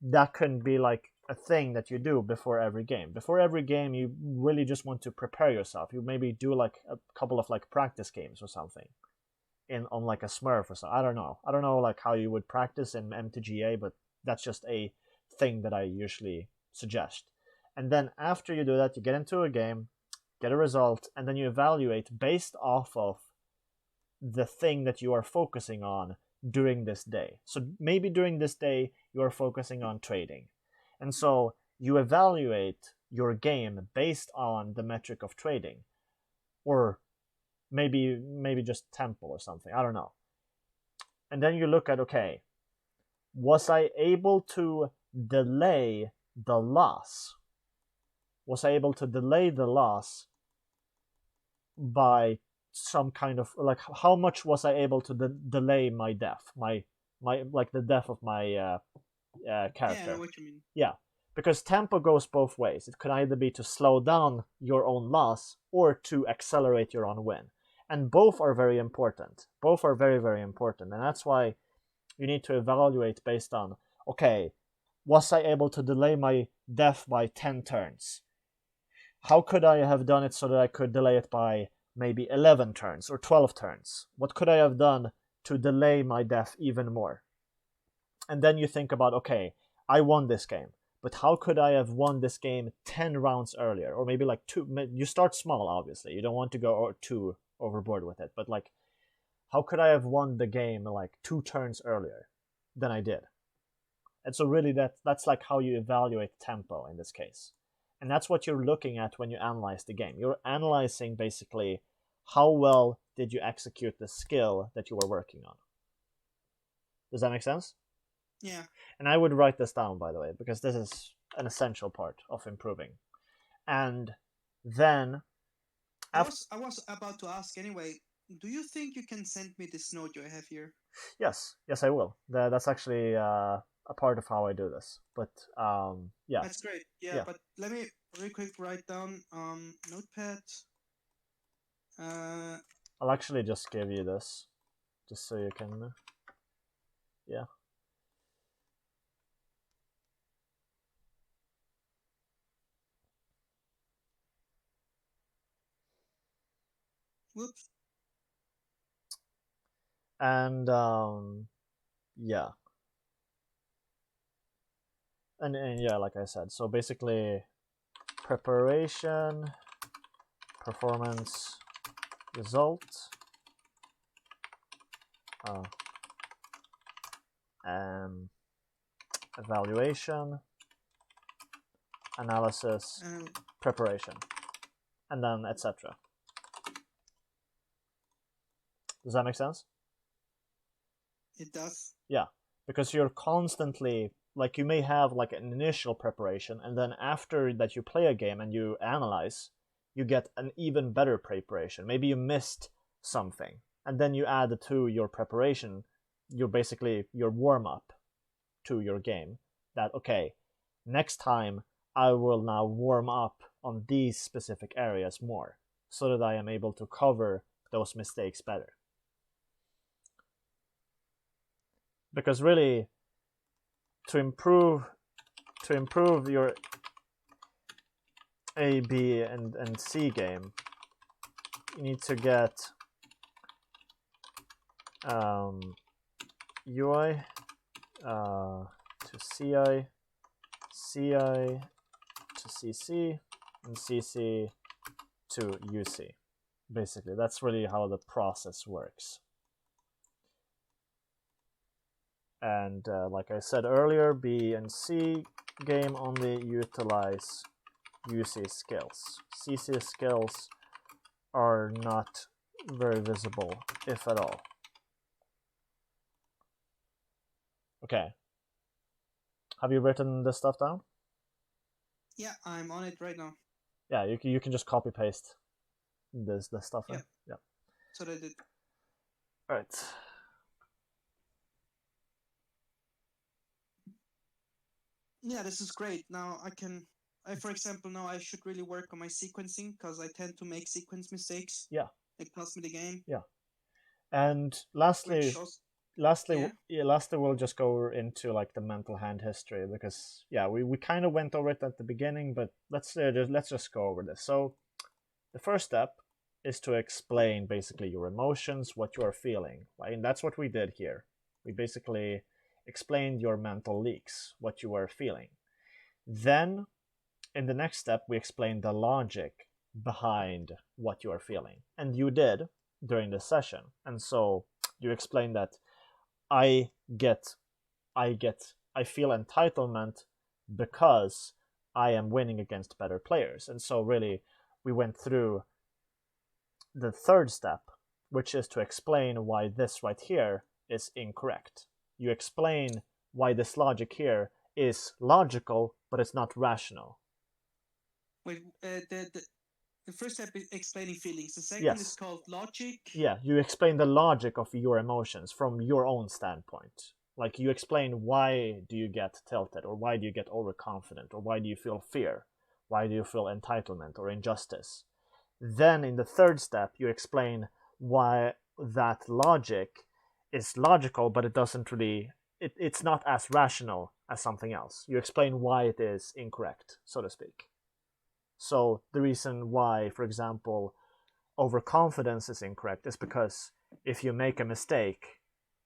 Speaker 2: that can be like a thing that you do before every game. Before every game, you really just want to prepare yourself. You maybe do like a couple of like practice games or something on like a Smurf or something. I don't know like how you would practice in MTGA, but that's just a thing that I usually suggest. And then after you do that, you get into a game, get a result, and then you evaluate based off of the thing that you are focusing on during this day. So maybe during this day, you are focusing on trading. And so you evaluate your game based on the metric of trading. Or maybe just tempo or something. I don't know. And then you look at, okay, was I able to delay the loss? Was I able to delay the loss by some kind of, like, how much was I able to delay my death, my like the death of my character?
Speaker 1: Yeah, I know what you mean.
Speaker 2: Yeah, because tempo goes both ways. It could either be to slow down your own loss or to accelerate your own win, and both are very important. Both are very, very important, and that's why you need to evaluate based on, okay, was I able to delay my death by 10 turns? How could I have done it so that I could delay it by maybe 11 turns or 12 turns? What could I have done to delay my death even more? And then you think about, okay, I won this game, but how could I have won this game 10 rounds earlier? Or maybe like 2. You start small, obviously. You don't want to go too overboard with it. But like, how could I have won the game like 2 turns earlier than I did? And so really that's like how you evaluate tempo in this case. And that's what you're looking at when you analyze the game. You're analyzing basically how well did you execute the skill that you were working on. Does that make sense?
Speaker 1: Yeah.
Speaker 2: And I would write this down, by the way, because this is an essential part of improving. And then
Speaker 1: I was about to ask anyway, do you think you can send me this note you have here?
Speaker 2: Yes, I will. That's actually a part of how I do this. But yeah.
Speaker 1: That's great. Yeah, but let me really quick write down notepad.
Speaker 2: I'll actually just give you this, just so you can. Yeah.
Speaker 1: Whoops.
Speaker 2: And yeah. And yeah, like I said, so basically preparation, performance, result, evaluation, analysis, preparation, and then etc. Does that make sense?
Speaker 1: It does.
Speaker 2: Yeah, because you're constantly, like, you may have like an initial preparation, and then after that you play a game and you analyze, you get an even better preparation. Maybe you missed something, and then you add to your preparation, your warm-up to your game, that, okay, next time I will now warm up on these specific areas more, so that I am able to cover those mistakes better. Because really, to improve your A, B, and C game, you need to get UI to CI, CI to CC, and CC to UC. Basically, that's really how the process works. And like I said earlier, B and C game only utilize UC skills. CC skills are not very visible, if at all. Okay. Have you written this stuff down?
Speaker 1: Yeah, I'm on it right now.
Speaker 2: Yeah, you can just copy paste this stuff.
Speaker 1: Yeah.
Speaker 2: Yeah.
Speaker 1: So I did.
Speaker 2: All right.
Speaker 1: Yeah, this is great. Now for example, now I should really work on my sequencing because I tend to make sequence mistakes.
Speaker 2: Yeah.
Speaker 1: It costs me the game.
Speaker 2: Yeah. And lastly, we'll just go into like the mental hand history, because we kind of went over it at the beginning, but let's just go over this. So the first step is to explain basically your emotions, what you are feeling, right? And that's what we did here. We basically explained your mental leaks, what you were feeling. Then in the next step, we explained the logic behind what you are feeling, and you did during this session. And so you explained that I feel entitlement because I am winning against better players. And so really we went through the third step, which is to explain why this right here is incorrect. You explain why this logic here is logical, but it's not rational.
Speaker 1: Wait, the first step is explaining feelings. The second is called logic.
Speaker 2: Yeah, you explain the logic of your emotions from your own standpoint. Like you explain why do you get tilted, or why do you get overconfident, or why do you feel fear, why do you feel entitlement or injustice. Then in the third step, you explain why that logic is logical, but it doesn't really, it's not as rational as something else. You explain why it is incorrect, so to speak. So the reason why, for example, overconfidence is incorrect is because if you make a mistake,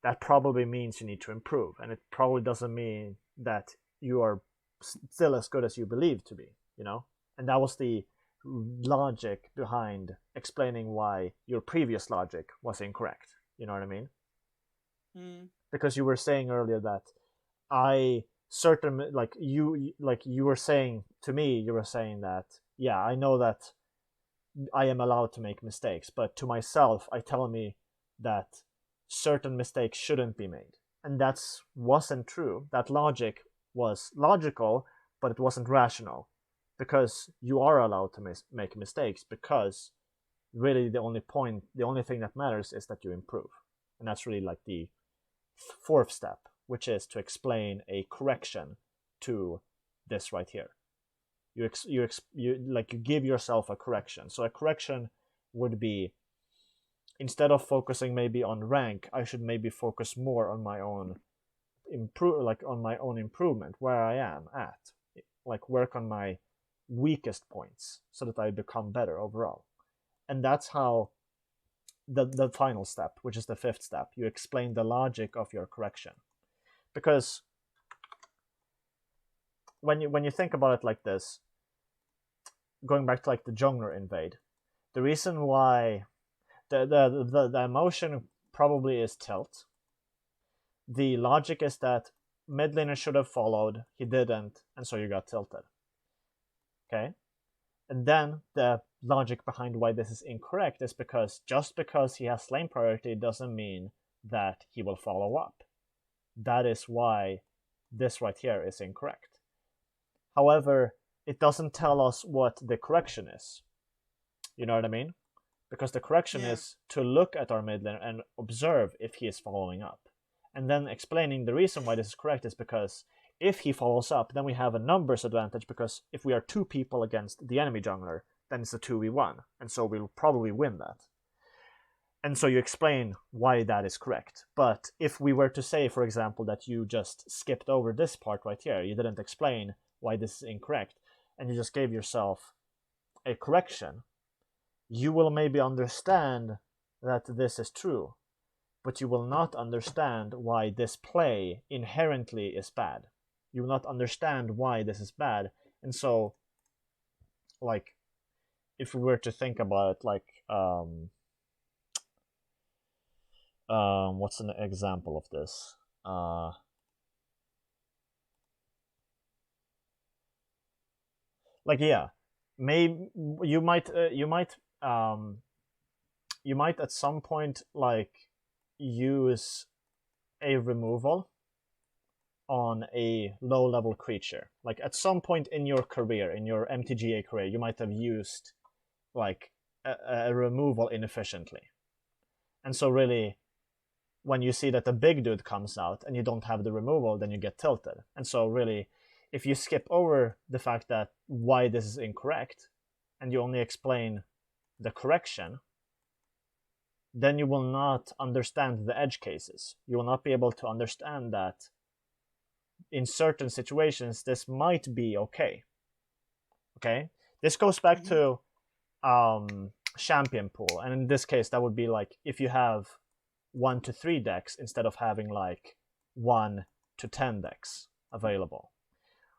Speaker 2: that probably means you need to improve, and it probably doesn't mean that you are still as good as you believe to be, you know? And that was the logic behind explaining why your previous logic was incorrect. You know what I mean? Because you were saying earlier that you were saying to me, you were saying that, yeah, I know that I am allowed to make mistakes, but to myself, I tell me that certain mistakes shouldn't be made. And that wasn't true. That logic was logical, but it wasn't rational, because you are allowed to make mistakes, because really the only thing that matters is that you improve. And that's really like the fourth step, which is to explain a correction to this right here. You give yourself a correction. So a correction would be, instead of focusing maybe on rank, I should maybe focus more on my own improvement, where I am at, like work on my weakest points so that I become better overall. And that's how the final step, which is the fifth step, you explain the logic of your correction. Because when you think about it like this, going back to like the jungler invade, the reason why the emotion probably is tilt. The logic is that mid laner should have followed, he didn't, and so you got tilted. Okay? And then the logic behind why this is incorrect is because just because he has lane priority doesn't mean that he will follow up. That is why this right here is incorrect. However, it doesn't tell us what the correction is. You know what I mean? Because the correction is to look at our mid laner and observe if he is following up. And then explaining the reason why this is correct is because if he follows up, then we have a numbers advantage, because if we are two people against the enemy jungler, then it's a 2v1, and so we'll probably win that. And so you explain why that is correct. But if we were to say, for example, that you just skipped over this part right here, you didn't explain why this is incorrect, and you just gave yourself a correction, you will maybe understand that this is true, but you will not understand why this play inherently is bad. You will not understand why this is bad. And so, like, if we were to think about it, like, what's an example of this? like yeah, maybe you might at some point like use a removal on a low level creature. Like at some point in your career, in your MTGA career, you might have used like a removal inefficiently. And so really, when you see that the big dude comes out and you don't have the removal, then you get tilted. And so really, if you skip over the fact that why this is incorrect and you only explain the correction, then you will not understand the edge cases. You will not be able to understand that in certain situations this might be okay. Okay? This goes back to champion pool, and in this case that would be like if you have 1 to 3 decks instead of having like 1 to 10 decks available.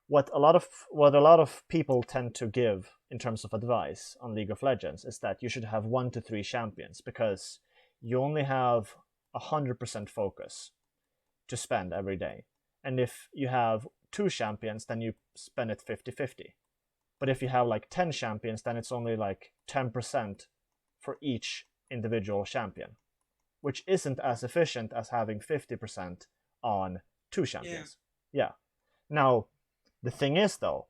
Speaker 2: What a lot of people tend to give in terms of advice on League of Legends is that you should have 1 to 3 champions because you only have 100% focus to spend every day. And if you have 2 champions, then you spend it 50-50. But if you have like 10 champions, then it's only like 10% for each individual champion, which isn't as efficient as having 50% on 2 champions. Yeah. Now, the thing is, though,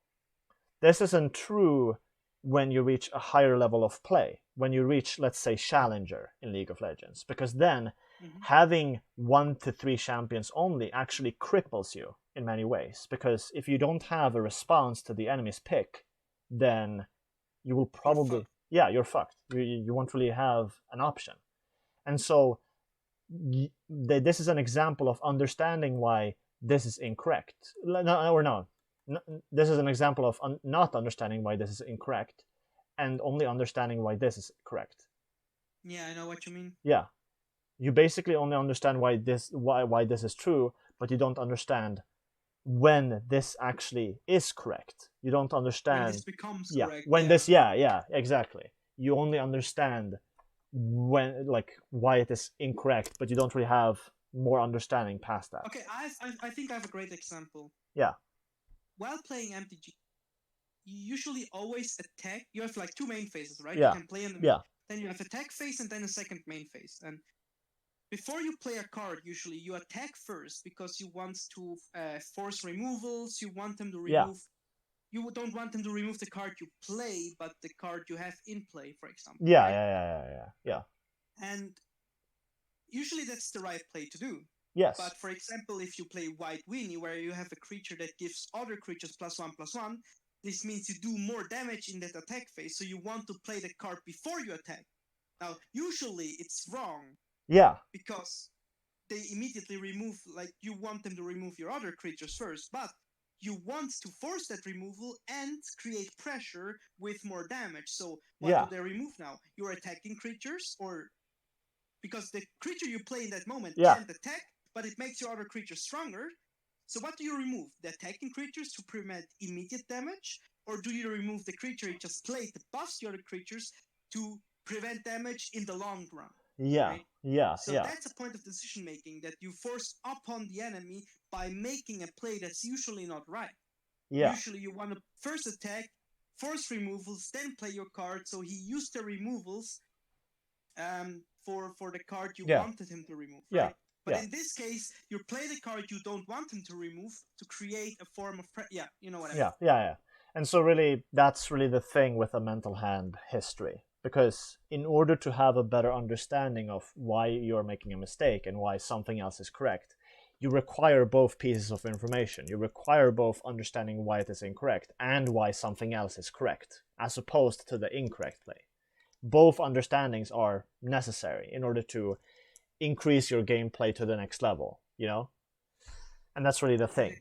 Speaker 2: this isn't true when you reach a higher level of play, when you reach, let's say, Challenger in League of Legends, because then having 1 to 3 champions only actually cripples you in many ways, because if you don't have a response to the enemy's pick, then you will probably... you're fucked. You won't really have an option. And so this is an example of understanding why this is incorrect. This is an example of not understanding why this is incorrect and only understanding why this is correct.
Speaker 1: Yeah, I know what you mean.
Speaker 2: Yeah. You basically only understand why this is true, but you don't understand when this actually is correct. You don't understand
Speaker 1: when this becomes correct.
Speaker 2: When this exactly. You only understand when, like, why it is incorrect, but you don't really have more understanding past that.
Speaker 1: Okay, I think I have a great example.
Speaker 2: Yeah.
Speaker 1: While playing MTG, you usually always attack. You have like 2 main phases, right?
Speaker 2: Yeah.
Speaker 1: You can play in the main. Then you have attack phase and then a second main phase. And before you play a card, usually you attack first because you want to force removals. You want them to remove. You don't want them to remove the card you play, but the card you have in play, for example.
Speaker 2: Yeah.
Speaker 1: And usually that's the right play to do.
Speaker 2: Yes.
Speaker 1: But for example, if you play White Weenie, where you have a creature that gives other creatures +1/+1, this means you do more damage in that attack phase, so you want to play the card before you attack. Now, usually it's wrong.
Speaker 2: Yeah.
Speaker 1: Because they immediately remove, like, you want them to remove your other creatures first, but you want to force that removal and create pressure with more damage. So what do they remove now? You're attacking creatures, or because the creature you play in that moment can't attack, but it makes your other creatures stronger. So what do you remove? The attacking creatures to prevent immediate damage? Or do you remove the creature you just played that buffs the other creatures to prevent damage in the long run? Right? So that's a point of decision making that you force upon the enemy by making a play that's usually not right. Usually you want to first attack, force removals, then play your card. So he used the removals for the card you wanted him to remove, right? But in this case, you play the card you don't want him to remove to create a form of you know what I mean.
Speaker 2: Yeah. And so really, that's really the thing with a mental hand history. Because in order to have a better understanding of why you're making a mistake and why something else is correct, you require both pieces of information. You require both understanding why it is incorrect and why something else is correct, as opposed to the incorrect play. Both understandings are necessary in order to increase your gameplay to the next level, you know? And that's really the thing.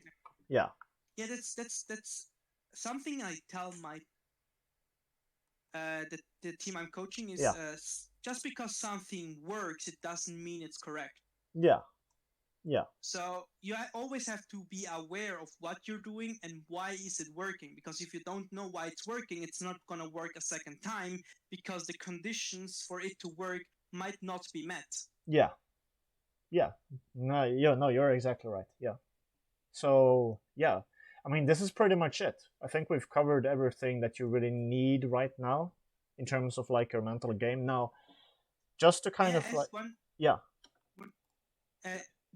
Speaker 2: Yeah.
Speaker 1: Yeah, that's something I tell my the team I'm coaching is just because something works, it doesn't mean it's correct.
Speaker 2: Yeah.
Speaker 1: So you always have to be aware of what you're doing and why is it working. Because if you don't know why it's working, it's not gonna work a second time because the conditions for it to work might not be met.
Speaker 2: Yeah. No, you're exactly right. Yeah. So yeah, I mean, this is pretty much it. I think we've covered everything that you really need right now in terms of like your mental game. Now, just to kind of like, yeah.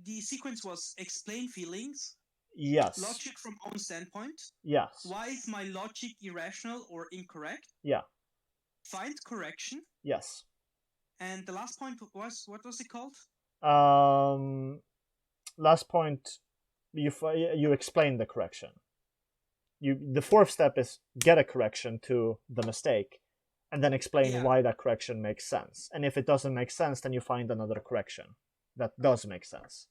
Speaker 1: The sequence was explain feelings.
Speaker 2: Yes.
Speaker 1: Logic from own standpoint.
Speaker 2: Yes.
Speaker 1: Why is my logic irrational or incorrect?
Speaker 2: Yeah.
Speaker 1: Find correction.
Speaker 2: Yes.
Speaker 1: And the last point was, what was it called?
Speaker 2: Last point, you explain the correction. The fourth step is get a correction to the mistake, and then explain why that correction makes sense. And if it doesn't make sense, then you find another correction that does make sense.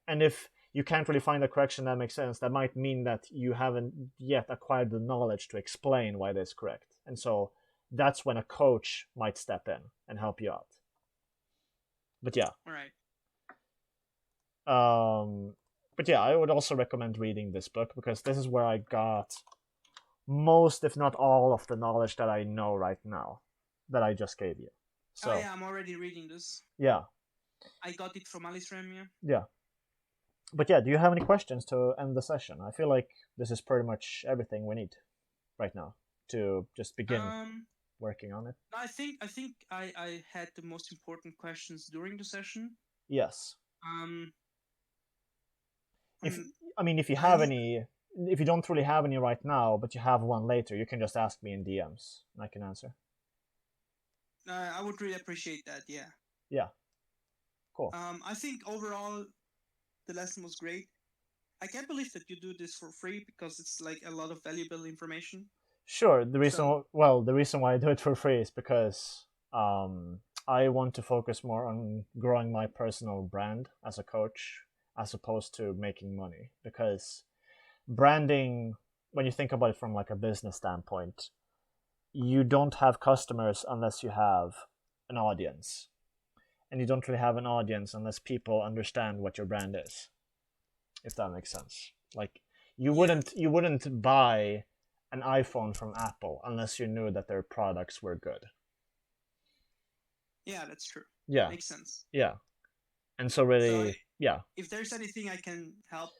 Speaker 2: And if you can't really find a correction that makes sense, that might mean that you haven't yet acquired the knowledge to explain why it is correct. And so that's when a coach might step in and help you out. But yeah.
Speaker 1: All right.
Speaker 2: But yeah, I would also recommend reading this book, because this is where I got most, if not all, of the knowledge that I know right now that I just gave you. So,
Speaker 1: oh yeah, I'm already reading this.
Speaker 2: Yeah.
Speaker 1: I got it from Alice Remia.
Speaker 2: Yeah. But yeah, do you have any questions to end the session? I feel like this is pretty much everything we need right now to just begin working on it.
Speaker 1: I think I had the most important questions during the session.
Speaker 2: Yes. If you don't really have any right now, but you have one later, you can just ask me in DMs and I can answer.
Speaker 1: I would really appreciate that. Yeah.
Speaker 2: Yeah. Cool.
Speaker 1: I think overall the lesson was great. I can't believe that you do this for free, because it's like a lot of valuable information.
Speaker 2: Sure. The reason why I do it for free is because I want to focus more on growing my personal brand as a coach, as opposed to making money. Because branding, when you think about it from like a business standpoint, you don't have customers unless you have an audience. And you don't really have an audience unless people understand what your brand is, if that makes sense. Like you wouldn't buy an iPhone from Apple unless you knew that their products were good.
Speaker 1: Yeah, that's true.
Speaker 2: Yeah.
Speaker 1: Makes sense.
Speaker 2: Yeah. And so really, yeah.
Speaker 1: If there's anything I can help,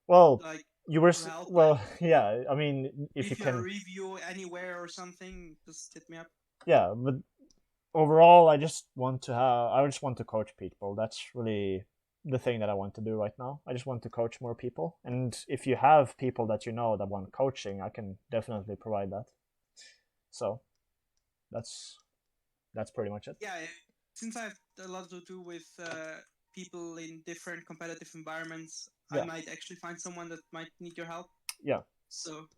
Speaker 2: well,
Speaker 1: like
Speaker 2: you were
Speaker 1: help,
Speaker 2: yeah. I mean, if you can
Speaker 1: a review anywhere or something, just hit me up.
Speaker 2: Yeah, but overall, I just want to coach people. That's really the thing that I want to do right now. I just want to coach more people. And if you have people that you know that want coaching, I can definitely provide that. So that's pretty much it.
Speaker 1: Yeah, since I have a lot to do with people in different competitive environments, I might actually find someone that might need your help.
Speaker 2: Yeah.
Speaker 1: So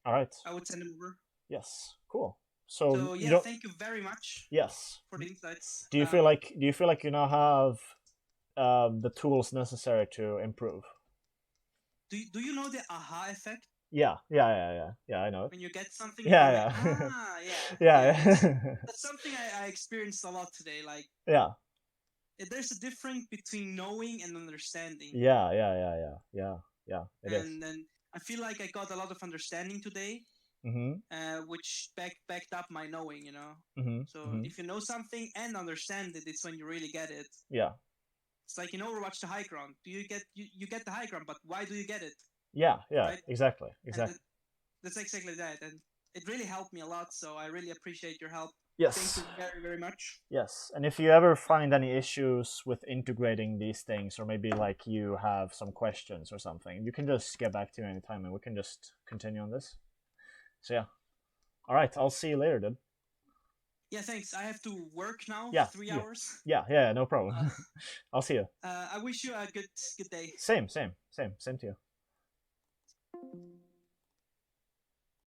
Speaker 2: all right,
Speaker 1: I would send them over.
Speaker 2: Yes, cool. So
Speaker 1: yeah, thank you very much.
Speaker 2: Yes.
Speaker 1: For the insights.
Speaker 2: Do you feel like you now have the tools necessary to improve?
Speaker 1: Do you know the aha effect?
Speaker 2: Yeah, I know it.
Speaker 1: When you get something,
Speaker 2: yeah.
Speaker 1: That's something I experienced a lot today. Like, there's a difference between knowing and understanding.
Speaker 2: Yeah. It is.
Speaker 1: And then I feel like I got a lot of understanding today, which backed up my knowing. So if you know something and understand it, it's when you really get it.
Speaker 2: Yeah.
Speaker 1: It's like in Overwatch, the high ground. You get the high ground, but why do you get it?
Speaker 2: Yeah,
Speaker 1: right?
Speaker 2: Exactly.
Speaker 1: That's exactly that, and it really helped me a lot. So I really appreciate your help.
Speaker 2: Yes.
Speaker 1: Thank you very, very much.
Speaker 2: Yes, and if you ever find any issues with integrating these things, or maybe like you have some questions or something, you can just get back to me anytime, and we can just continue on this. So yeah, all right. I'll see you later, dude.
Speaker 1: Yeah, thanks. I have to work now.
Speaker 2: Yeah,
Speaker 1: 3 hours.
Speaker 2: Yeah, no problem. I'll see you.
Speaker 1: I wish you a good day.
Speaker 2: Same to you.